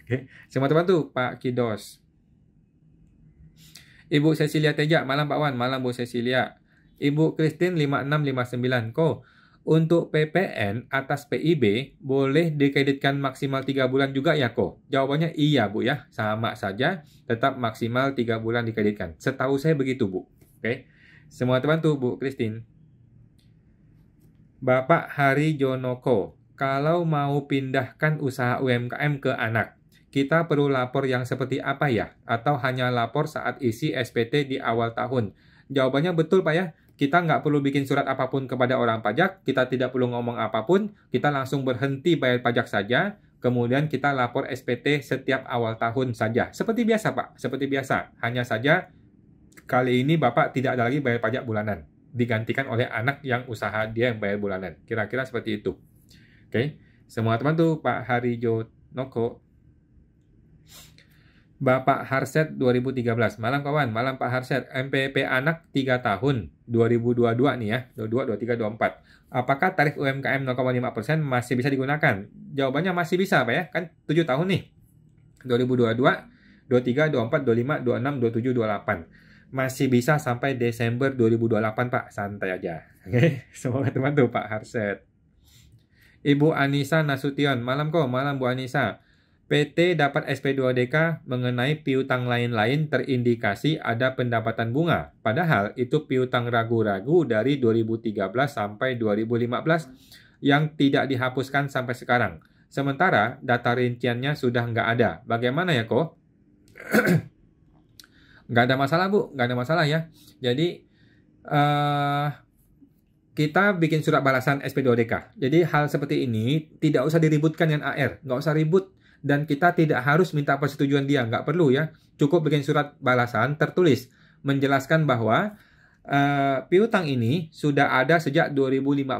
Oke. Semua teman tuh, Pak Kidos. Ibu Cecilia Teja, malam Pak Wan, malam Bu Cecilia. Ibu Christine 5659, kok untuk PPN atas PIB boleh dikreditkan maksimal 3 bulan juga ya kok? Jawabannya iya Bu ya, sama saja tetap maksimal 3 bulan dikreditkan. Setahu saya begitu Bu. Oke. Semua teman tuh Bu Christine. Bapak Hari Jonoko, kalau mau pindahkan usaha UMKM ke anak, kita perlu lapor yang seperti apa ya? Atau hanya lapor saat isi SPT di awal tahun? Jawabannya betul Pak ya. Kita nggak perlu bikin surat apapun kepada orang pajak, kita tidak perlu ngomong apapun, kita langsung berhenti bayar pajak saja, kemudian kita lapor SPT setiap awal tahun saja. Seperti biasa Pak, seperti biasa. Hanya saja kali ini Bapak tidak ada lagi bayar pajak bulanan. Digantikan oleh anak yang usaha dia yang bayar bulanan. Kira-kira seperti itu. Oke, semua teman tuh Pak Harijo Noko. Bapak Harset 2013. Malam kawan, malam Pak Harset. MPP anak 3 tahun 2022 nih ya. 22, 23, 24. Apakah tarif UMKM 0,5% masih bisa digunakan? Jawabannya masih bisa Pak ya. Kan 7 tahun nih. 2022, 23, 24, 25, 26, 27, 28. Masih bisa sampai Desember 2028 Pak. Santai aja. Oke, semoga teman tuh Pak Harset. Ibu Anissa Nasution. Malam kok, malam Bu Anissa. PT dapat SP2DK mengenai piutang lain-lain terindikasi ada pendapatan bunga. Padahal itu piutang ragu-ragu dari 2013 sampai 2015 yang tidak dihapuskan sampai sekarang. Sementara data rinciannya sudah nggak ada. Bagaimana ya kok? Nggak ada masalah Bu, nggak ada masalah ya. Jadi kita bikin surat balasan SP2DK. Jadi hal seperti ini tidak usah diributkan dengan AR, nggak usah ribut. Dan kita tidak harus minta persetujuan dia, nggak perlu ya. Cukup bikin surat balasan tertulis menjelaskan bahwa piutang ini sudah ada sejak 2015.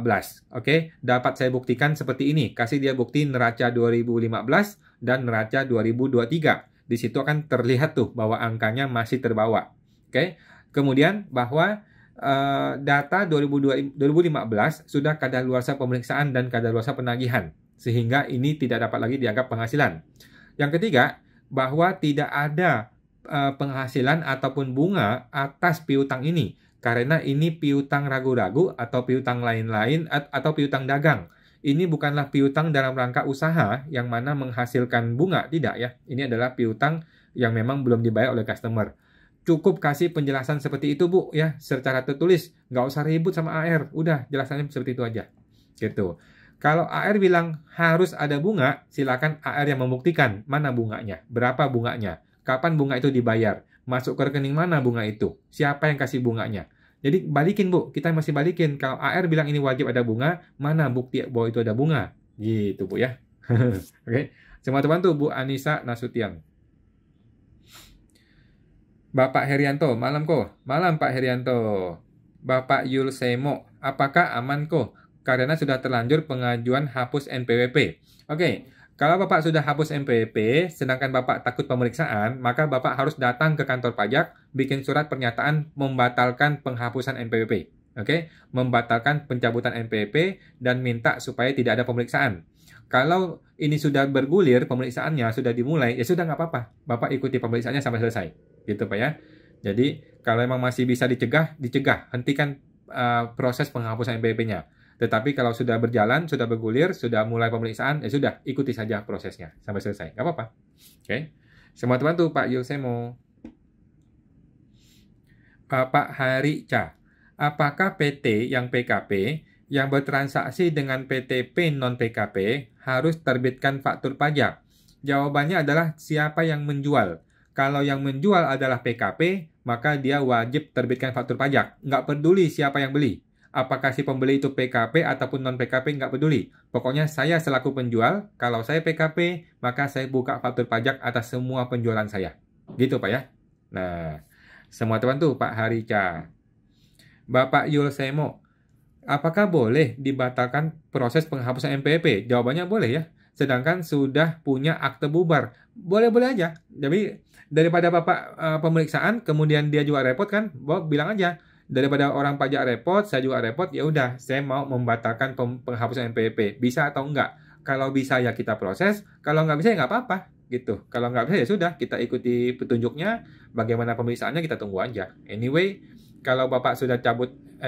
Oke, dapat saya buktikan seperti ini. Kasih dia bukti neraca 2015 dan neraca 2023. Di situ akan terlihat tuh bahwa angkanya masih terbawa. Oke, kemudian bahwa data 2015 sudah kadaluarsa pemeriksaan dan kadaluarsa penagihan. Sehingga ini tidak dapat lagi dianggap penghasilan. Yang ketiga, bahwa tidak ada penghasilan ataupun bunga atas piutang ini. Karena ini piutang ragu-ragu atau piutang lain-lain atau piutang dagang. ini bukanlah piutang dalam rangka usaha yang mana menghasilkan bunga, tidak ya. Ini adalah piutang yang memang belum dibayar oleh customer. Cukup kasih penjelasan seperti itu Bu ya, secara tertulis, nggak usah ribut sama AR, udah jelasannya seperti itu aja. Gitu. Kalau AR bilang harus ada bunga, silakan AR yang membuktikan mana bunganya, berapa bunganya, kapan bunga itu dibayar, masuk ke rekening mana bunga itu, siapa yang kasih bunganya. Jadi balikin Bu, kita masih balikin. Kalau AR bilang ini wajib ada bunga, mana bukti bahwa itu ada bunga? Gitu Bu ya. Oke, semua teman tuh Bu Anissa Nasution. Bapak Herianto, malam kok. Malam Pak Herianto. Bapak Yul Semo, apakah aman kok? Karena sudah terlanjur pengajuan hapus NPWP. Oke, kalau Bapak sudah hapus NPWP, sedangkan Bapak takut pemeriksaan, maka Bapak harus datang ke kantor pajak, bikin surat pernyataan membatalkan penghapusan NPWP. Oke, membatalkan pencabutan NPWP dan minta supaya tidak ada pemeriksaan. Kalau ini sudah bergulir, pemeriksaannya sudah dimulai, ya sudah nggak apa-apa. Bapak ikuti pemeriksaannya sampai selesai. Gitu Pak ya. Jadi, kalau memang masih bisa dicegah, dicegah. Hentikan proses penghapusan NPWP-nya. Tetapi kalau sudah berjalan, sudah bergulir, sudah mulai pemeriksaan, ya sudah, ikuti saja prosesnya sampai selesai. Nggak apa-apa. Oke. Semua teman tuh, Pak Yosemo. Bapak Harica, apakah PT yang PKP yang bertransaksi dengan PTP non-PKP harus terbitkan faktur pajak? Jawabannya adalah siapa yang menjual. Kalau yang menjual adalah PKP, maka dia wajib terbitkan faktur pajak. Nggak peduli siapa yang beli. Apakah si pembeli itu PKP ataupun non-PKP, nggak peduli. Pokoknya saya selaku penjual, kalau saya PKP, maka saya buka faktur pajak atas semua penjualan saya. Gitu Pak ya. Nah, semua teman tuh Pak Harica. Bapak Yul Semo, apakah boleh dibatalkan proses penghapusan NPWP? Jawabannya boleh ya. Sedangkan sudah punya akte bubar. Boleh-boleh aja. Jadi daripada Bapak pemeriksaan, kemudian dia juga repot kan, Bapak bilang aja. Daripada orang pajak repot, saya juga repot, ya udah, saya mau membatalkan penghapusan NPWP. Bisa atau enggak? Kalau bisa ya kita proses, kalau nggak bisa ya nggak apa-apa. Gitu. Kalau nggak bisa ya sudah, kita ikuti petunjuknya, bagaimana pemeriksaannya kita tunggu aja. Anyway, kalau Bapak sudah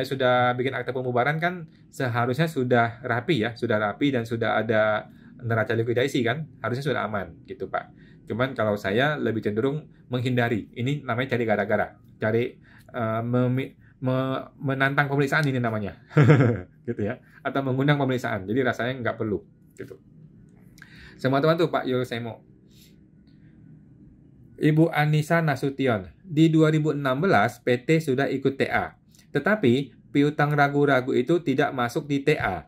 sudah bikin akte pembubaran kan seharusnya sudah rapi ya, sudah rapi dan sudah ada neraca likuidasi kan, harusnya sudah aman gitu Pak. Cuman kalau saya lebih cenderung menghindari, ini namanya cari gara-gara, cari menantang pemeriksaan ini namanya, gitu ya, atau mengundang pemeriksaan, jadi rasanya nggak perlu gitu. Semua teman tuh Pak Yosemo. Ibu Anissa Nasution, di 2016 PT sudah ikut TA, tetapi piutang ragu-ragu itu tidak masuk di TA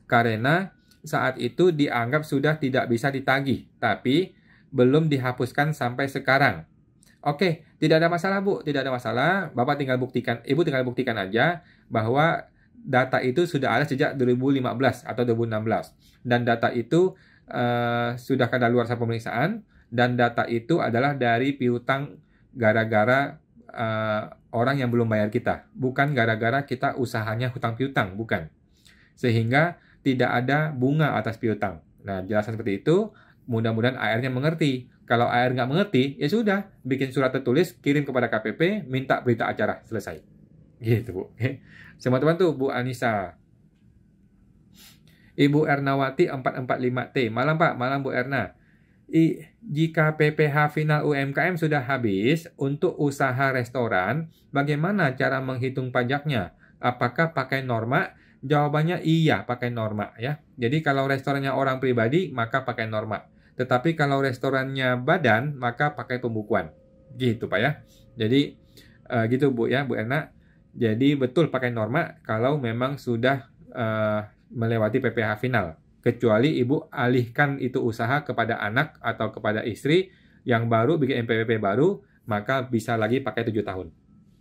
karena saat itu dianggap sudah tidak bisa ditagih, tapi belum dihapuskan sampai sekarang. Oke, tidak ada masalah Bu, tidak ada masalah. Bapak tinggal buktikan, Ibu tinggal buktikan aja bahwa data itu sudah ada sejak 2015 atau 2016. Dan data itu sudah kadaluarsa pemeriksaan, dan data itu adalah dari piutang gara-gara orang yang belum bayar kita. Bukan gara-gara kita usahanya hutang piutang, bukan. Sehingga tidak ada bunga atas piutang. Nah, jelasan seperti itu, mudah-mudahan AR-nya mengerti. Kalau AR nggak mengerti, ya sudah, bikin surat tertulis, kirim kepada KPP, minta berita acara, selesai. Gitu, Bu. Semua teman tuh, Bu Anissa. Ibu Ernawati 445T. Malam, Pak. Malam, Bu Erna. Jika PPh final UMKM sudah habis untuk usaha restoran, bagaimana cara menghitung pajaknya? Apakah pakai norma? Jawabannya iya, pakai norma ya. Jadi kalau restorannya orang pribadi, maka pakai norma. Tetapi kalau restorannya badan, maka pakai pembukuan. Gitu Pak ya. Jadi gitu Bu ya, Bu Erna. Jadi betul pakai norma kalau memang sudah melewati PPh final. Kecuali Ibu alihkan itu usaha kepada anak atau kepada istri yang baru bikin NPWP baru, maka bisa lagi pakai 7 tahun.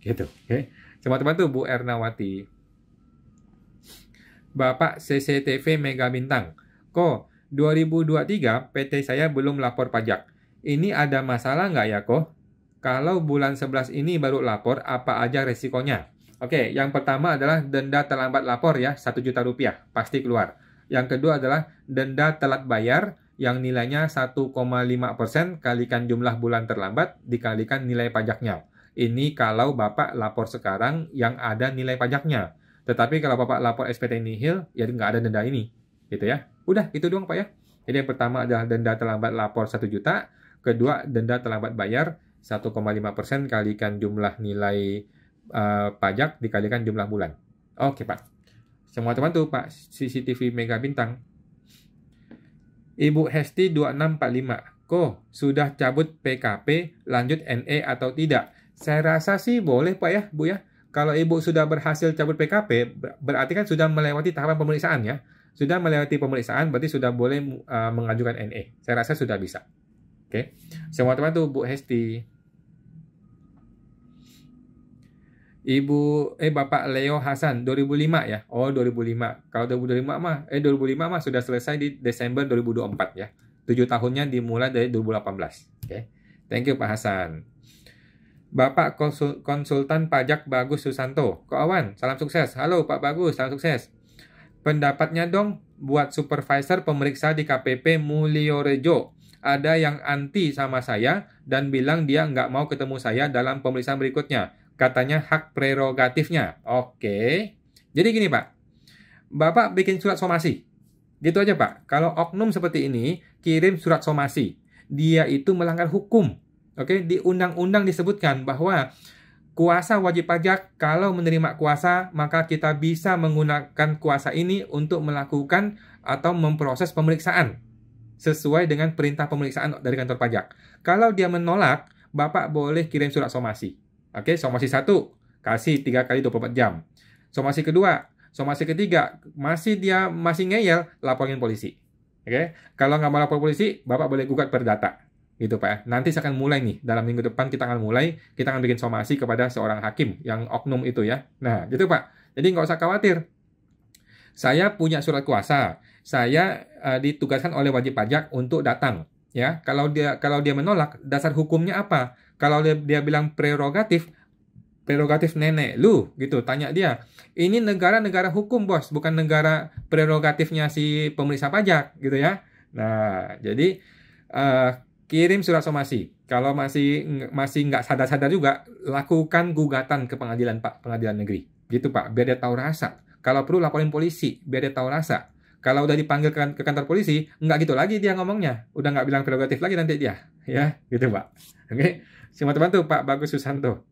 Gitu. Oke. Teman-teman tuh Bu Ernawati. Bapak CCTV Mega Bintang. Kok 2023 PT saya belum lapor pajak. Ini ada masalah nggak ya kok? Kalau bulan 11 ini baru lapor, apa aja resikonya? Oke, yang pertama adalah denda terlambat lapor ya, 1 juta rupiah, pasti keluar. Yang kedua adalah denda telat bayar yang nilainya 1,5% kalikan jumlah bulan terlambat dikalikan nilai pajaknya. Ini kalau Bapak lapor sekarang yang ada nilai pajaknya. Tetapi kalau Bapak lapor SPT nihil, ya nggak ada denda ini. Gitu ya. Udah, itu doang Pak ya. Jadi yang pertama adalah denda terlambat lapor 1 juta. Kedua, denda terlambat bayar 1,5% kalikan jumlah nilai pajak dikalikan jumlah bulan. Oke Pak. Semua teman tuh Pak, CCTV Mega Bintang. Ibu Hesti 2645. Kok sudah cabut PKP, lanjut NE atau tidak? Saya rasa sih boleh Pak ya, Bu ya. Kalau Ibu sudah berhasil cabut PKP, berarti kan sudah melewati tahapan pemeriksaan ya. Sudah melewati pemeriksaan, berarti sudah boleh mengajukan NE. Saya rasa sudah bisa. Oke. Semua teman tuh Bu Hesti. Bapak Leo Hasan 2005 ya. Oh, 2005. Kalau 2005 mah sudah selesai di Desember 2024 ya. 7 tahunnya dimulai dari 2018. Oke. Thank you Pak Hasan. Bapak konsultan pajak Bagus Susanto. Ko Awan, salam sukses. Halo Pak Bagus, salam sukses. Pendapatnya dong buat supervisor pemeriksa di KPP Mulyorejo. Ada yang anti sama saya dan bilang dia nggak mau ketemu saya dalam pemeriksaan berikutnya. Katanya hak prerogatifnya. Oke. Jadi gini Pak. Bapak bikin surat somasi. Gitu aja Pak. Kalau oknum seperti ini, kirim surat somasi. Dia itu melanggar hukum. Oke. Di undang-undang disebutkan bahwa kuasa wajib pajak, kalau menerima kuasa, maka kita bisa menggunakan kuasa ini untuk melakukan atau memproses pemeriksaan. Sesuai dengan perintah pemeriksaan dari kantor pajak. Kalau dia menolak, Bapak boleh kirim surat somasi. Oke, somasi 1, kasih 3 kali 24 jam. Somasi kedua, somasi ketiga, dia masih ngeyel, laporin polisi. Oke, kalau nggak mau lapor polisi, Bapak boleh gugat perdata. Gitu Pak ya. Nanti saya akan mulai nih, dalam minggu depan kita akan bikin somasi kepada seorang hakim yang oknum itu ya. Nah, gitu Pak. Jadi nggak usah khawatir. Saya punya surat kuasa. Saya ditugaskan oleh wajib pajak untuk datang. Ya, kalau dia menolak, dasar hukumnya apa? Kalau dia bilang prerogatif nenek lu gitu, tanya dia. Ini negara hukum bos, bukan negara prerogatifnya si pemeriksa pajak gitu ya. Nah, jadi kirim surat somasi. Kalau masih nggak sadar juga, lakukan gugatan ke pengadilan Pak, pengadilan negeri. Gitu Pak, biar dia tahu rasa. Kalau perlu laporin polisi, biar dia tahu rasa. Kalau udah dipanggil ke kantor polisi, nggak gitu lagi dia ngomongnya. Udah nggak bilang prerogatif lagi nanti dia. Ya, gitu Pak. Oke. Semua teman tuh Pak Bagus Susanto.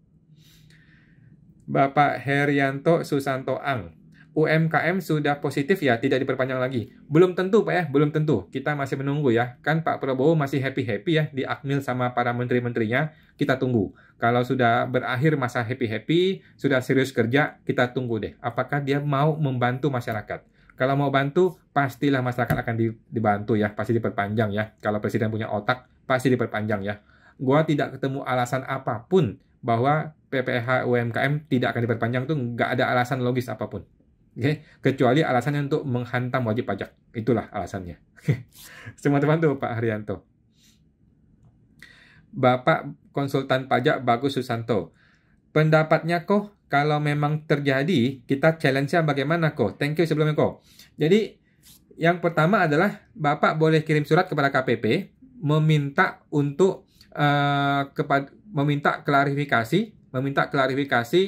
Bapak Herianto Susanto Ang. UMKM sudah positif ya, tidak diperpanjang lagi. Belum tentu Pak ya, belum tentu. Kita masih menunggu ya. Kan Pak Prabowo masih happy-happy ya di Akmil sama para menteri-menterinya. Kita tunggu. Kalau sudah berakhir masa happy-happy, sudah serius kerja, kita tunggu deh. Apakah dia mau membantu masyarakat? Kalau mau bantu, pastilah masyarakat akan dibantu ya. Pasti diperpanjang ya. Kalau Presiden punya otak, pasti diperpanjang ya. Gua tidak ketemu alasan apapun bahwa PPh UMKM tidak akan diperpanjang tuh, nggak ada alasan logis apapun. Oke, kecuali alasannya untuk menghantam wajib pajak. Itulah alasannya. Semua teman tuh Pak Haryanto. Bapak konsultan pajak Bagus Susanto. Pendapatnya kok kalau memang terjadi, kita challenge-nya bagaimana kok? Thank you sebelumnya kok. Jadi yang pertama adalah Bapak boleh kirim surat kepada KPP meminta untuk meminta klarifikasi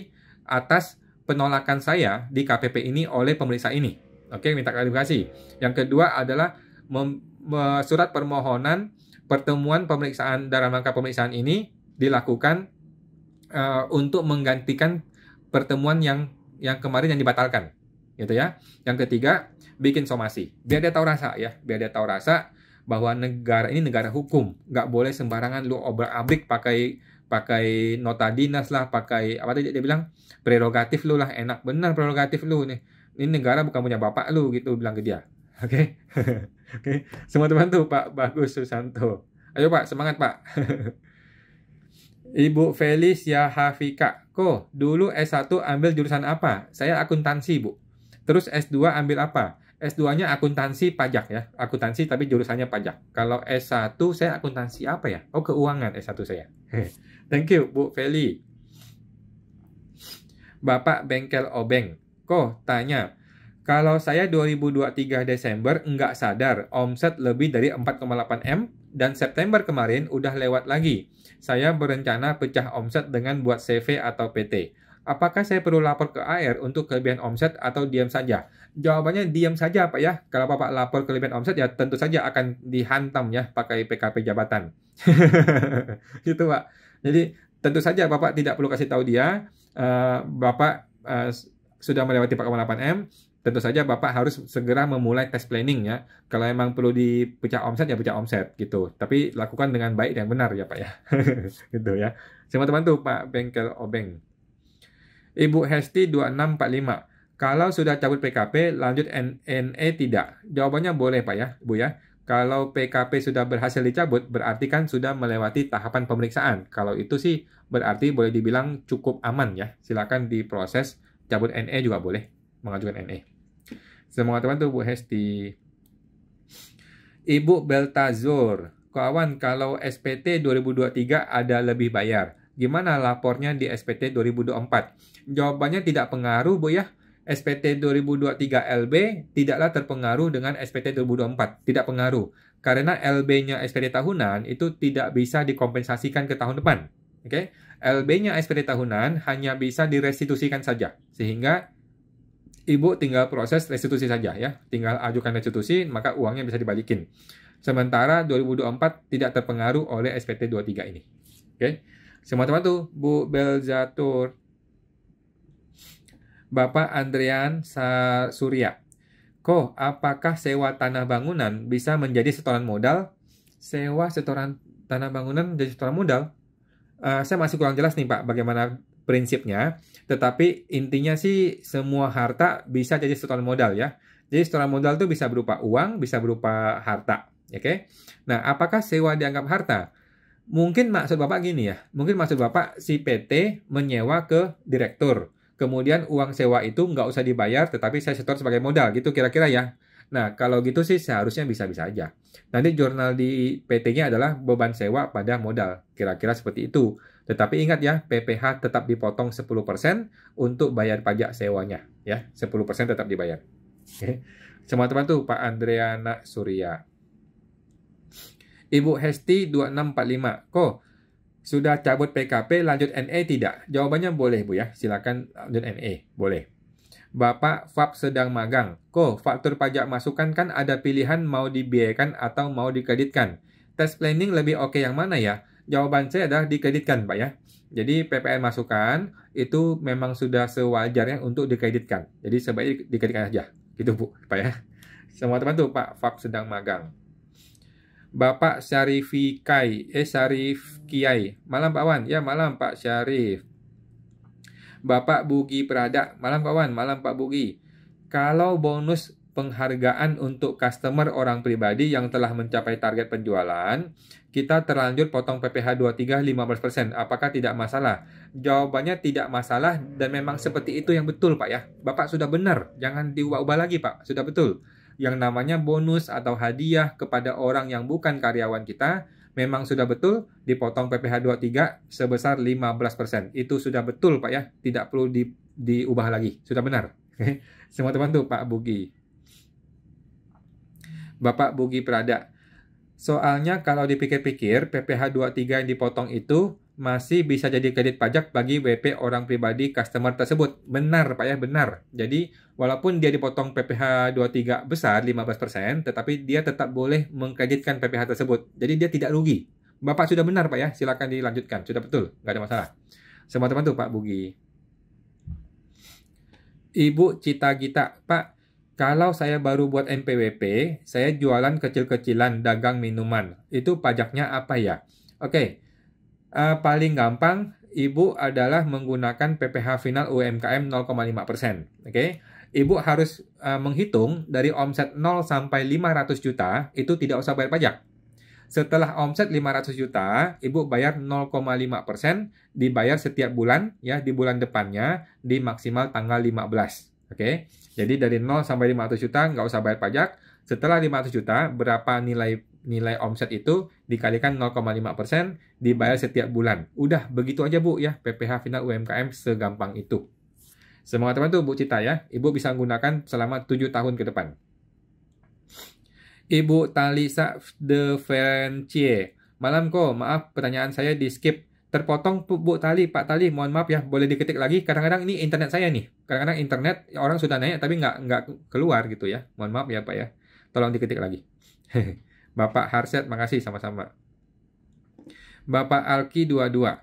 atas penolakan saya di KPP ini oleh pemeriksa ini. Oke, minta klarifikasi. Yang kedua adalah surat permohonan pertemuan pemeriksaan dalam rangka pemeriksaan ini dilakukan untuk menggantikan pertemuan yang kemarin yang dibatalkan. Gitu ya. Yang ketiga, bikin somasi. Biar dia tahu rasa ya, biar dia tahu rasa bahwa negara ini negara hukum, nggak boleh sembarangan lu obrak-abrik pakai nota dinas lah, pakai apa tadi dia bilang prerogatif lu lah, enak benar prerogatif lu nih, ini negara bukan punya bapak lu gitu, bilang ke dia. Oke. Oke, semua teman tuh Pak Bagus Susanto, ayo Pak, semangat Pak. Ibu Felicia Hafika, kok dulu S1 ambil jurusan apa? Saya akuntansi Bu. Terus S2 ambil apa? S2-nya akuntansi pajak ya. Akuntansi tapi jurusannya pajak. Kalau S1 saya akuntansi apa ya? Oh, keuangan S1 saya. Thank you, Bu Feli. Bapak Bengkel Obeng. Kok tanya, kalau saya 2023 Desember nggak sadar omset lebih dari 4,8 M dan September kemarin udah lewat lagi. Saya berencana pecah omset dengan buat CV atau PT. apakah saya perlu lapor ke AR untuk kelebihan omset atau diam saja? Jawabannya diam saja Pak ya. Kalau Bapak lapor kelebihan omset ya tentu saja akan dihantam ya pakai PKP jabatan. Gitu Pak. Jadi tentu saja Bapak tidak perlu kasih tahu dia, Bapak sudah melewati 4,8M, tentu saja Bapak harus segera memulai tes planning ya. Kalau emang perlu dipecah omset ya pecah omset gitu. Tapi lakukan dengan baik dan benar ya Pak ya. Gitu ya. Teman-teman tuh Pak Bengkel Obeng. Ibu Hesti 2645. Kalau sudah cabut PKP lanjut NE tidak? Jawabannya boleh Pak ya, Bu ya. Kalau PKP sudah berhasil dicabut, berarti kan sudah melewati tahapan pemeriksaan. Kalau itu sih berarti boleh dibilang cukup aman ya. Silakan diproses, cabut NE juga boleh, mengajukan NE. Semoga teman tuh Bu Hesti. Ibu Beltazur, kawan kalau SPT 2023 ada lebih bayar. Gimana lapornya di SPT 2024? Jawabannya tidak pengaruh Bu ya. SPT 2023 LB tidaklah terpengaruh dengan SPT 2024. Tidak pengaruh. Karena LB-nya SPT tahunan itu tidak bisa dikompensasikan ke tahun depan. Oke? LB-nya SPT tahunan hanya bisa direstitusikan saja. Sehingga Ibu tinggal proses restitusi saja ya. Tinggal ajukan restitusi, maka uangnya bisa dibalikin. Sementara 2024 tidak terpengaruh oleh SPT 23 ini. Oke? Semua teman tuh, Bu Belzatur. Bapak Andrian Surya. Ko, apakah sewa tanah bangunan bisa menjadi setoran modal? Sewa setoran tanah bangunan menjadi setoran modal? Saya masih kurang jelas nih Pak, bagaimana prinsipnya. Tetapi intinya sih semua harta bisa jadi setoran modal ya. Jadi setoran modal itu bisa berupa uang, bisa berupa harta. Oke? Nah, apakah sewa dianggap harta? Mungkin maksud Bapak gini ya. Mungkin maksud Bapak si PT menyewa ke direktur. Kemudian uang sewa itu nggak usah dibayar, tetapi saya setor sebagai modal, gitu kira-kira ya. Nah, kalau gitu sih seharusnya bisa-bisa aja. Nanti jurnal di PT-nya adalah beban sewa pada modal, kira-kira seperti itu. Tetapi ingat ya, PPh tetap dipotong 10% untuk bayar pajak sewanya. Ya, 10% tetap dibayar. Oke. Semua teman tuh, Pak Andriana Surya. Ibu Hesti 2645. Kok sudah cabut PKP, lanjut NE tidak? Jawabannya boleh Bu ya, silakan lanjut NE, boleh. Bapak FAP sedang magang. Kok faktur pajak masukan kan ada pilihan mau dibiayakan atau mau dikreditkan. Tes planning lebih oke yang mana ya? Jawaban saya adalah dikreditkan Pak ya. Jadi PPN masukan itu memang sudah sewajarnya untuk dikreditkan. Jadi sebaiknya dikreditkan aja. Gitu Bu, Pak ya. Semua teman tuh Pak FAP sedang magang. Bapak Syarif Kiai. Malam Pak Wan. Ya, malam Pak Syarif. Bapak Bugi Prada. Malam Pak Wan. Malam Pak Bugi. Kalau bonus penghargaan untuk customer orang pribadi yang telah mencapai target penjualan, kita terlanjur potong PPh 23 15%. Apakah tidak masalah? Jawabannya tidak masalah dan memang seperti itu yang betul Pak ya. Bapak sudah benar. Jangan diubah-ubah lagi Pak. Sudah betul. Yang namanya bonus atau hadiah kepada orang yang bukan karyawan kita memang sudah betul dipotong PPh 23 sebesar 15%. Itu sudah betul Pak ya, tidak perlu diubah lagi. Sudah benar. Semua teman tuh Pak Bugi. Bapak Bugi Prada. Soalnya kalau dipikir-pikir PPh 23 yang dipotong itu masih bisa jadi kredit pajak bagi WP orang pribadi customer tersebut. Benar Pak ya, benar. Jadi walaupun dia dipotong PPh 23 besar 15%, tetapi dia tetap boleh mengkreditkan PPh tersebut. Jadi dia tidak rugi. Bapak sudah benar Pak ya, silakan dilanjutkan. Sudah betul, nggak ada masalah. Semua teman tuh Pak Bugi. Ibu Cita Gita, Pak, kalau saya baru buat NPWP, saya jualan kecil-kecilan dagang minuman. Itu pajaknya apa ya? Oke. Paling gampang, Ibu adalah menggunakan PPh final UMKM 0,5%. Oke. Ibu harus menghitung dari omset 0 sampai 500 juta, itu tidak usah bayar pajak. Setelah omset 500 juta, Ibu bayar 0,5%, dibayar setiap bulan, ya di bulan depannya, di maksimal tanggal 15. Oke. Jadi dari 0 sampai 500 juta, nggak usah bayar pajak. Setelah 500 juta, berapa nilai omset itu dikalikan 0,5%, dibayar setiap bulan. Udah, begitu aja Bu ya, PPh final UMKM segampang itu. Semoga teman tuh Bu Cita ya, Ibu bisa menggunakan selama 7 tahun ke depan. Ibu Talisa de Ferencie. Malam kok, maaf pertanyaan saya di skip. Terpotong Bu Tali, Pak Tali, mohon maaf ya, boleh diketik lagi. Kadang-kadang ini internet saya nih. Kadang-kadang internet orang sudah nanya tapi nggak keluar gitu ya. Mohon maaf ya Pak ya. Tolong diketik lagi. Bapak Harset, makasih sama-sama. Bapak Alki 22.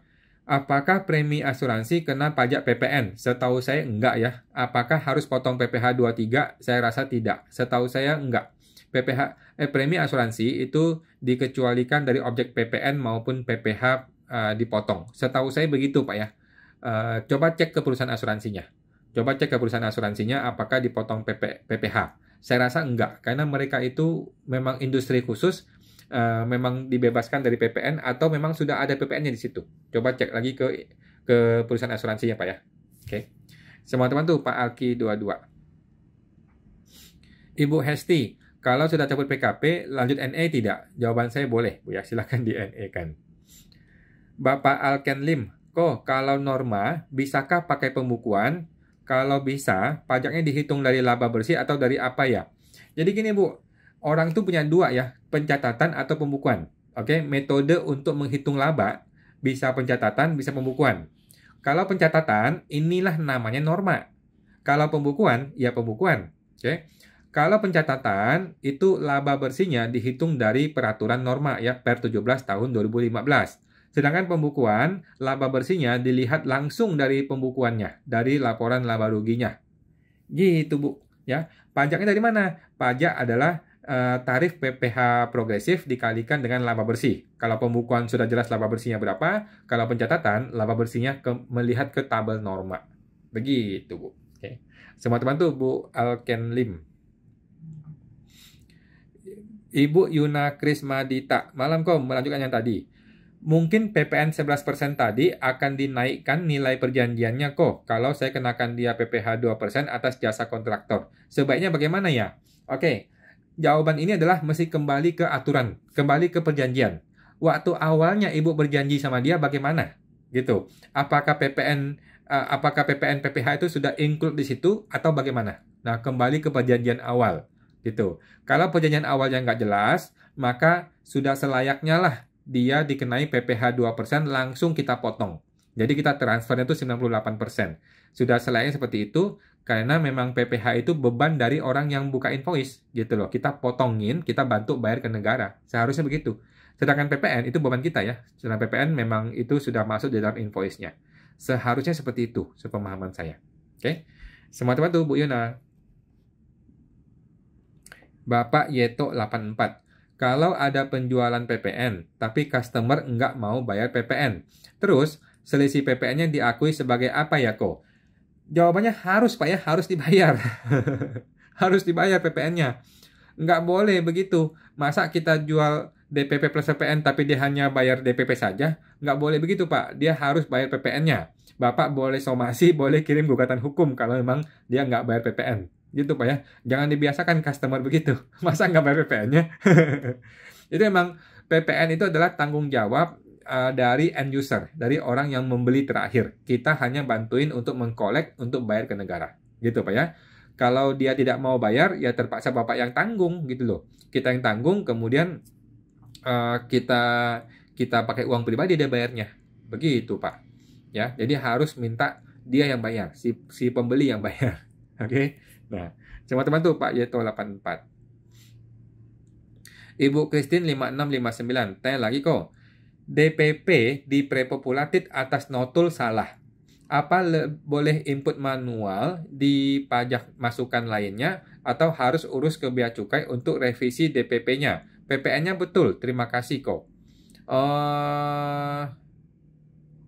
Apakah premi asuransi kena pajak PPN? Setahu saya enggak ya. Apakah harus potong PPh 23? Saya rasa tidak. Setahu saya enggak. Premi asuransi itu dikecualikan dari objek PPN maupun PPh dipotong. Setahu saya begitu Pak ya. Coba cek ke perusahaan asuransinya. Coba cek ke perusahaan asuransinya apakah dipotong PPh. Saya rasa enggak, karena mereka itu memang industri khusus, memang dibebaskan dari PPN atau memang sudah ada PPN-nya di situ. Coba cek lagi ke perusahaan asuransinya Pak ya. Oke. Semua teman tuh Pak Alki 22. Ibu Hesti, kalau sudah cabut PKP lanjut NE tidak? Jawaban saya boleh Bu ya, silakan di NE kan. Bapak Alken Lim, kok kalau norma bisakah pakai pembukuan? Kalau bisa, pajaknya dihitung dari laba bersih atau dari apa ya? Jadi gini Bu, orang tuh punya dua ya, pencatatan atau pembukuan. Oke, metode untuk menghitung laba bisa pencatatan, bisa pembukuan. Kalau pencatatan, inilah namanya norma. Kalau pembukuan, ya pembukuan. Oke. Kalau pencatatan, itu laba bersihnya dihitung dari peraturan norma ya, per 17 tahun 2015. Sedangkan pembukuan, laba bersihnya dilihat langsung dari pembukuannya, dari laporan laba ruginya. Gitu Bu. Ya, pajaknya dari mana? Pajak adalah tarif PPh progresif dikalikan dengan laba bersih. Kalau pembukuan sudah jelas laba bersihnya berapa, kalau pencatatan laba bersihnya melihat ke tabel norma. Begitu Bu. Oke. Semua teman tuh Bu Alken Lim. Ibu Yuna Krismadita, malam kok melanjutkan yang tadi. Mungkin PPN 11% tadi akan dinaikkan nilai perjanjiannya kok kalau saya kenakan dia PPh 2% atas jasa kontraktor. Sebaiknya bagaimana ya? Oke, jawaban ini adalah mesti kembali ke aturan, kembali ke perjanjian. Waktu awalnya Ibu berjanji sama dia bagaimana? Gitu. Apakah PPN PPh itu sudah include di situ atau bagaimana? Nah, kembali ke perjanjian awal. Gitu. Kalau perjanjian awalnya nggak jelas, maka sudah selayaknya lah dia dikenai PPh 2% langsung kita potong. Jadi kita transfernya itu 98%. Sudah selayaknya seperti itu karena memang PPh itu beban dari orang yang buka invoice gitu loh. Kita potongin, kita bantu bayar ke negara. Seharusnya begitu. Sedangkan PPN itu beban kita ya. Sedangkan PPN memang itu sudah masuk di dalam invoice-nya. Seharusnya seperti itu, sepemahaman saya. Oke. Semua teman tuh Bu Yuna. Bapak Yeto 84. Kalau ada penjualan PPN, tapi customer nggak mau bayar PPN. Terus, selisih PPN-nya diakui sebagai apa ya kok? Jawabannya harus Pak ya, harus dibayar. Harus dibayar PPN-nya. Nggak boleh begitu. Masa kita jual DPP plus PPN tapi dia hanya bayar DPP saja? Nggak boleh begitu Pak, dia harus bayar PPN-nya. Bapak boleh somasi, boleh kirim gugatan hukum kalau memang dia nggak bayar PPN. Gitu Pak ya. Jangan dibiasakan customer begitu. Masa nggak bayar PPN-nya? Jadi memang PPN itu adalah tanggung jawab dari end user, dari orang yang membeli terakhir. Kita hanya bantuin untuk mengkolek, untuk bayar ke negara. Gitu Pak ya. Kalau dia tidak mau bayar, ya terpaksa Bapak yang tanggung gitu loh. Kita yang tanggung, kemudian kita pakai uang pribadi dia bayarnya. Begitu Pak. Ya, jadi harus minta dia yang bayar, si pembeli yang bayar. Oke. Nah, semua teman tuh Pak Yeto 84. Ibu Christine 5659. Tanya lagi kok. DPP di prepopulated atas notul salah. Apa boleh input manual di pajak masukan lainnya atau harus urus ke bea cukai untuk revisi DPP-nya? PPN-nya betul. Terima kasih kok.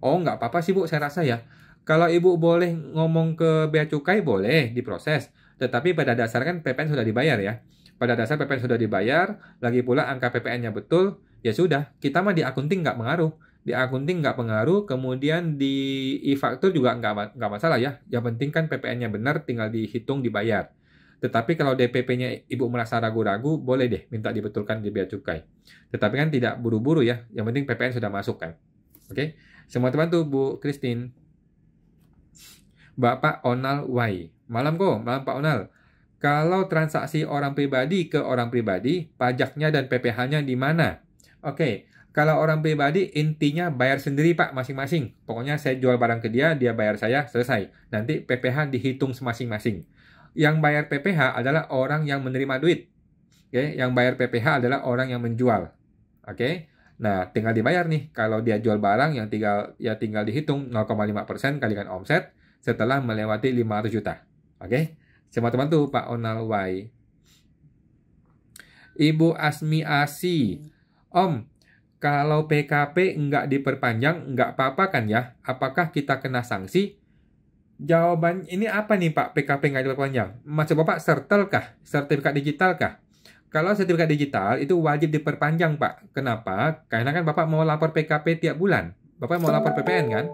Nggak apa-apa sih Bu, saya rasa ya. Kalau Ibu boleh ngomong ke bea cukai, boleh diproses. Tetapi pada dasar kan PPN sudah dibayar ya. Pada dasar PPN sudah dibayar, lagi pula angka PPN-nya betul, ya sudah. Kita mah di akunting nggak mengaruh. Di akunting nggak pengaruh, kemudian di e-faktur juga nggak masalah ya. Yang penting kan PPN-nya benar, tinggal dihitung, dibayar. Tetapi kalau DPP-nya Ibu merasa ragu-ragu, boleh deh minta dibetulkan di bea cukai. Tetapi kan tidak buru-buru ya, yang penting PPN sudah masuk kan. Oke, semua teman tuh Bu Christine. Bapak Onal Y. Malam kok, malam Pak Onal. Kalau transaksi orang pribadi ke orang pribadi, pajaknya dan PPh-nya di mana? Oke, Kalau orang pribadi intinya bayar sendiri Pak masing-masing. Pokoknya saya jual barang ke dia, dia bayar saya, selesai. Nanti PPh dihitung masing-masing. Yang bayar PPh adalah orang yang menerima duit. Oke, yang bayar PPh adalah orang yang menjual. Oke. Nah, tinggal dibayar nih. Kalau dia jual barang yang tinggal dihitung 0,5% kalikan omset setelah melewati 500 juta. Oke. Sama teman tuh Pak Onal Y. Ibu Asmi Asi. Om, kalau PKP nggak diperpanjang, nggak apa-apa kan ya? Apakah kita kena sanksi? Jawaban ini apa nih Pak, PKP nggak diperpanjang? Maksud Bapak sertel kah? Sertifikat digital kah? Kalau sertifikat digital itu wajib diperpanjang Pak. Kenapa? Karena kan Bapak mau lapor PKP tiap bulan. Bapak mau lapor PPN kan?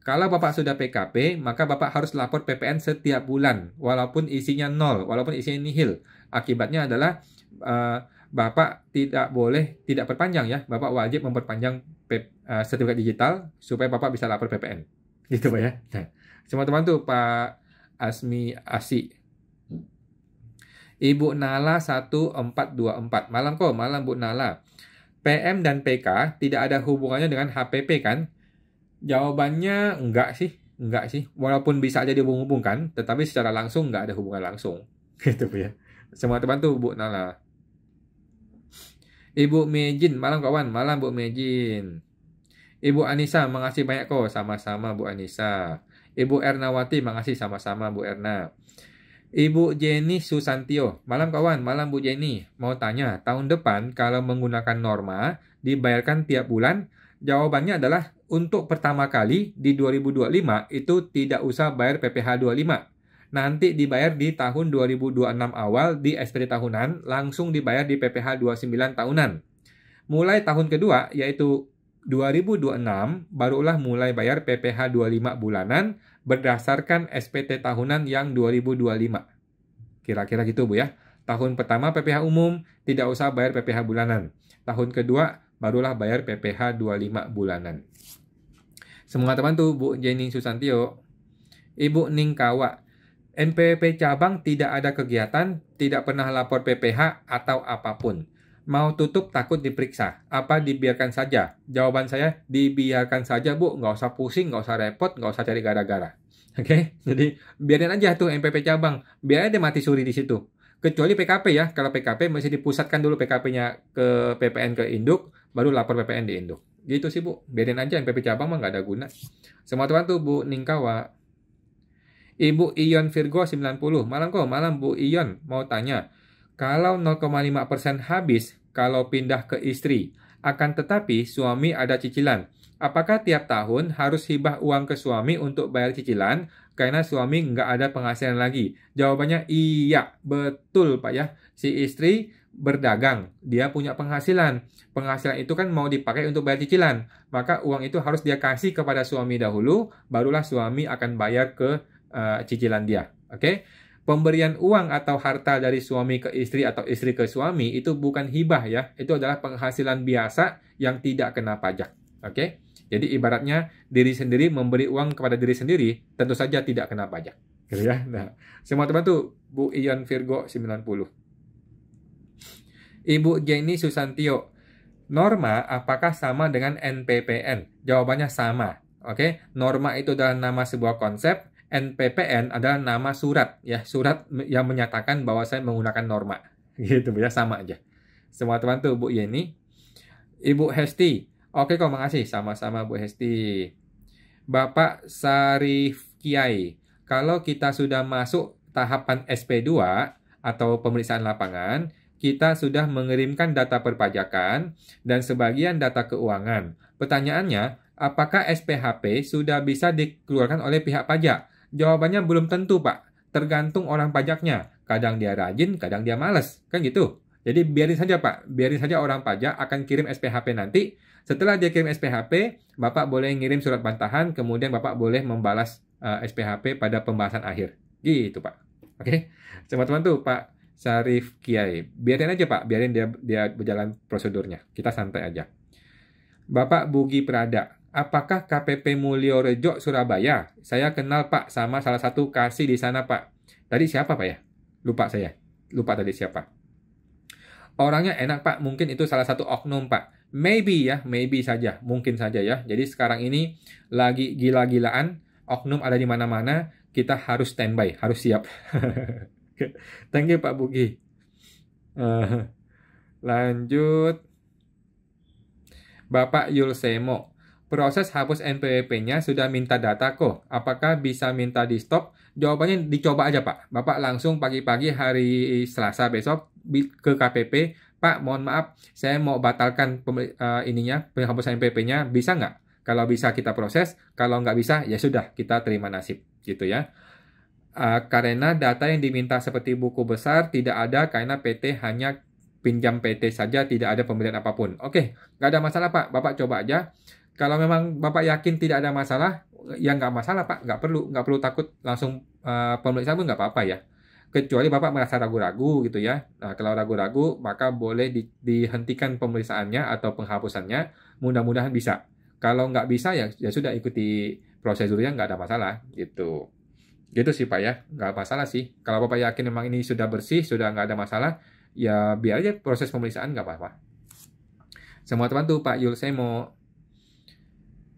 Kalau Bapak sudah PKP, maka Bapak harus lapor PPN setiap bulan. Walaupun isinya nol, walaupun isinya nihil. Akibatnya adalah Bapak tidak perpanjang ya. Bapak wajib memperpanjang sertifikat digital supaya Bapak bisa lapor PPN. Gitu Pak ya. Nah, semua teman tuh Pak Asmi Asi. Ibu Nala 1424. Malam kok, malam Bu Nala. PM dan PK tidak ada hubungannya dengan HPP kan? Jawabannya enggak sih. Walaupun bisa aja dihubung-hubungkan, tetapi secara langsung enggak ada hubungan langsung. Gitu Bu ya. Semua teman tuh Bu Nala. Ibu Mejin, malam kawan, malam Bu Mejin. Ibu Anissa, makasih banyak kok, sama-sama Bu Anissa. Ibu Ernawati, makasih sama-sama Bu Erna. Ibu Jenny Susantio, malam kawan, malam Bu Jenny. Mau tanya, tahun depan kalau menggunakan norma dibayarkan tiap bulan? Jawabannya adalah untuk pertama kali di 2025 itu tidak usah bayar PPh 25. Nanti dibayar di tahun 2026 awal di SPT tahunan, langsung dibayar di PPh 29 tahunan. Mulai tahun kedua, yaitu 2026, barulah mulai bayar PPh 25 bulanan berdasarkan SPT tahunan yang 2025. Kira-kira gitu Bu ya. Tahun pertama PPh umum, tidak usah bayar PPh bulanan. Tahun kedua, barulah bayar PPh 25 bulanan. Semua teman tuh Bu Jenny Susantio. Ibu Ningkawa. NPWP cabang tidak ada kegiatan, tidak pernah lapor PPh atau apapun. Mau tutup takut diperiksa. Apa dibiarkan saja? Jawaban saya, dibiarkan saja Bu. Nggak usah pusing, nggak usah repot, nggak usah cari gara-gara. Oke? Jadi biarin aja tuh NPWP cabang. Biar dia mati suri di situ. Kecuali PKP ya. Kalau PKP mesti dipusatkan dulu PKP-nya ke PPN ke induk, baru lapor PPN di induk. Gitu sih Bu. Biarin aja NPWP cabang mah nggak ada guna. Semua teman tuh Bu Ningkawa. Ibu Ion Virgo 90. Malam kok, malam Bu Ion. Mau tanya, kalau 0,5% habis kalau pindah ke istri, akan tetapi suami ada cicilan. Apakah tiap tahun harus hibah uang ke suami untuk bayar cicilan karena suami nggak ada penghasilan lagi? Jawabannya iya, betul Pak ya. Si istri berdagang, dia punya penghasilan. Penghasilan itu kan mau dipakai untuk bayar cicilan. Maka uang itu harus dia kasih kepada suami dahulu, barulah suami akan bayar ke cicilan dia. Oke? Pemberian uang atau harta dari suami ke istri atau istri ke suami itu bukan hibah ya. Itu adalah penghasilan biasa yang tidak kena pajak. Oke? Jadi ibaratnya diri sendiri memberi uang kepada diri sendiri tentu saja tidak kena pajak. Gitu ya. Nah, semua teman tuh Bu Ion Virgo 90. Ibu Jenny Susantio. Norma apakah sama dengan NPPN? Jawabannya sama. Oke? Norma itu adalah nama sebuah konsep. NPPN adalah nama surat ya, surat yang menyatakan bahwa saya menggunakan norma. Gitu ya, sama aja. Semua teman tuh Bu Yeni. Ibu Hesti. Oke kok, makasih. Sama-sama Bu Hesti. Bapak Sarif Kiai. Kalau kita sudah masuk tahapan SP2 atau pemeriksaan lapangan, kita sudah mengirimkan data perpajakan dan sebagian data keuangan. Pertanyaannya, apakah SPHP sudah bisa dikeluarkan oleh pihak pajak? Jawabannya belum tentu, Pak. Tergantung orang pajaknya. Kadang dia rajin, kadang dia males. Kan gitu. Jadi biarin saja, Pak. Biarin saja orang pajak akan kirim SPHP nanti. Setelah dia kirim SPHP, Bapak boleh ngirim surat bantahan, kemudian Bapak boleh membalas SPHP pada pembahasan akhir. Gitu, Pak. Oke? Teman-teman tuh, Pak Sarif Kiai. Biarin aja, Pak. Biarin dia berjalan prosedurnya. Kita santai aja. Bapak Bugi Prada. Apakah KPP Mulyo Rejo Surabaya? Saya kenal Pak sama salah satu kasih di sana Pak. Tadi siapa Pak ya? Lupa saya. Lupa tadi siapa. Orangnya enak Pak. Mungkin itu salah satu oknum Pak. Maybe ya, maybe saja, mungkin saja ya. Jadi sekarang ini lagi gila-gilaan, oknum ada di mana-mana, kita harus standby, harus siap. Thank you Pak Bugi. Lanjut. Bapak Yulsemo, proses hapus NPWP-nya sudah minta data kok. Apakah bisa minta di stop? Jawabannya dicoba aja Pak. Bapak langsung pagi-pagi hari Selasa besok ke KPP. Pak, mohon maaf, saya mau batalkan penghapusan NPWP-nya. Bisa nggak? Kalau bisa kita proses, kalau nggak bisa ya sudah kita terima nasib gitu ya. Karena data yang diminta seperti buku besar tidak ada karena PT hanya pinjam PT saja, tidak ada pembelian apapun. Oke, nggak ada masalah Pak, Bapak coba aja. Kalau memang Bapak yakin tidak ada masalah, ya nggak masalah Pak, nggak perlu takut langsung pemeriksaan pun nggak apa-apa ya. Kecuali Bapak merasa ragu-ragu gitu ya. Nah, kalau ragu-ragu, maka boleh dihentikan pemeriksaannya atau penghapusannya. Mudah-mudahan bisa. Kalau nggak bisa, ya sudah ikuti prosedurnya, nggak ada masalah gitu. Gitu sih Pak ya, nggak masalah sih. Kalau Bapak yakin memang ini sudah bersih, sudah nggak ada masalah, ya biar aja proses pemeriksaan nggak apa-apa. Semua teman tuh Pak Yulsemo.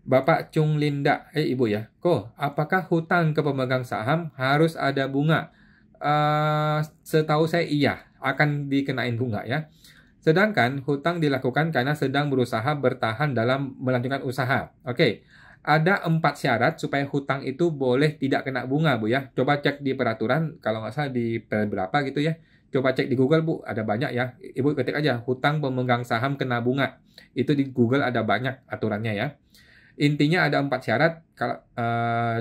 Bapak Chung Linda, Ibu ya. Apakah hutang ke pemegang saham harus ada bunga? Setahu saya iya, akan dikenain bunga ya. Sedangkan hutang dilakukan karena sedang berusaha bertahan dalam melanjutkan usaha. Oke, ada 4 syarat supaya hutang itu boleh tidak kena bunga Bu ya. Coba cek di peraturan, kalau nggak salah di berapa gitu ya. Coba cek di Google Bu, ada banyak ya. Ibu ketik aja, hutang pemegang saham kena bunga. Itu di Google ada banyak aturannya ya. Intinya ada 4 syarat,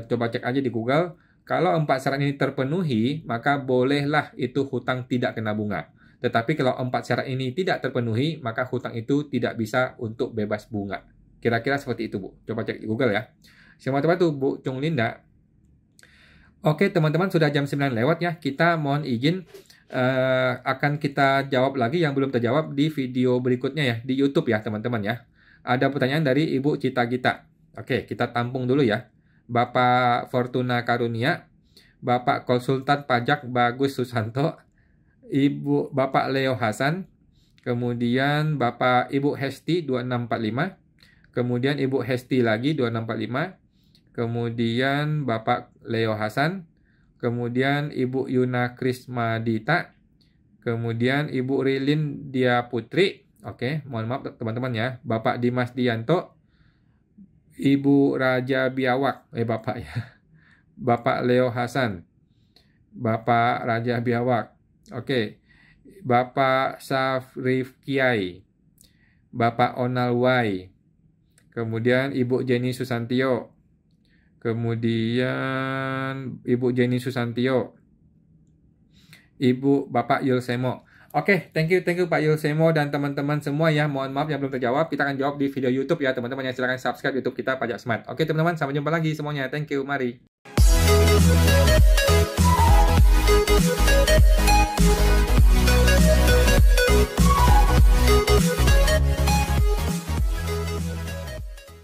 coba cek aja di Google. Kalau 4 syarat ini terpenuhi, maka bolehlah itu hutang tidak kena bunga. Tetapi kalau 4 syarat ini tidak terpenuhi, maka hutang itu tidak bisa untuk bebas bunga. Kira-kira seperti itu Bu. Coba cek di Google ya. Semua teman tuh Bu Chung Linda. Oke teman-teman, sudah jam 9 lewat ya. Kita mohon izin akan kita jawab lagi yang belum terjawab di video berikutnya ya. Di YouTube ya teman-teman ya. Ada pertanyaan dari Ibu Cita Gita. Oke, kita tampung dulu ya. Bapak Fortuna Karunia, Bapak Konsultan Pajak Bagus Susanto, Bapak Leo Hasan, kemudian Ibu Hesti 2645, kemudian Ibu Hesti lagi 2645, kemudian Bapak Leo Hasan, kemudian Ibu Yuna Krismadita, kemudian Ibu Rilin Dia Putri, oke, mohon maaf teman-teman ya, Bapak Dimas Dianto, Ibu Raja Biawak, Bapak ya. Bapak Leo Hasan. Bapak Raja Biawak. Oke. Bapak Safrif Kiai. Bapak Onal Wai. Kemudian Ibu Jenny Susantio. Kemudian Ibu Jenny Susantio. Bapak Yulsemo. Oke, thank you Pak Yulsemo dan teman-teman semua ya. Mohon maaf yang belum terjawab. Kita akan jawab di video YouTube ya teman-teman. Yang silahkan subscribe YouTube kita Pajak Smart. Oke teman-teman, sampai jumpa lagi semuanya. Thank you, mari.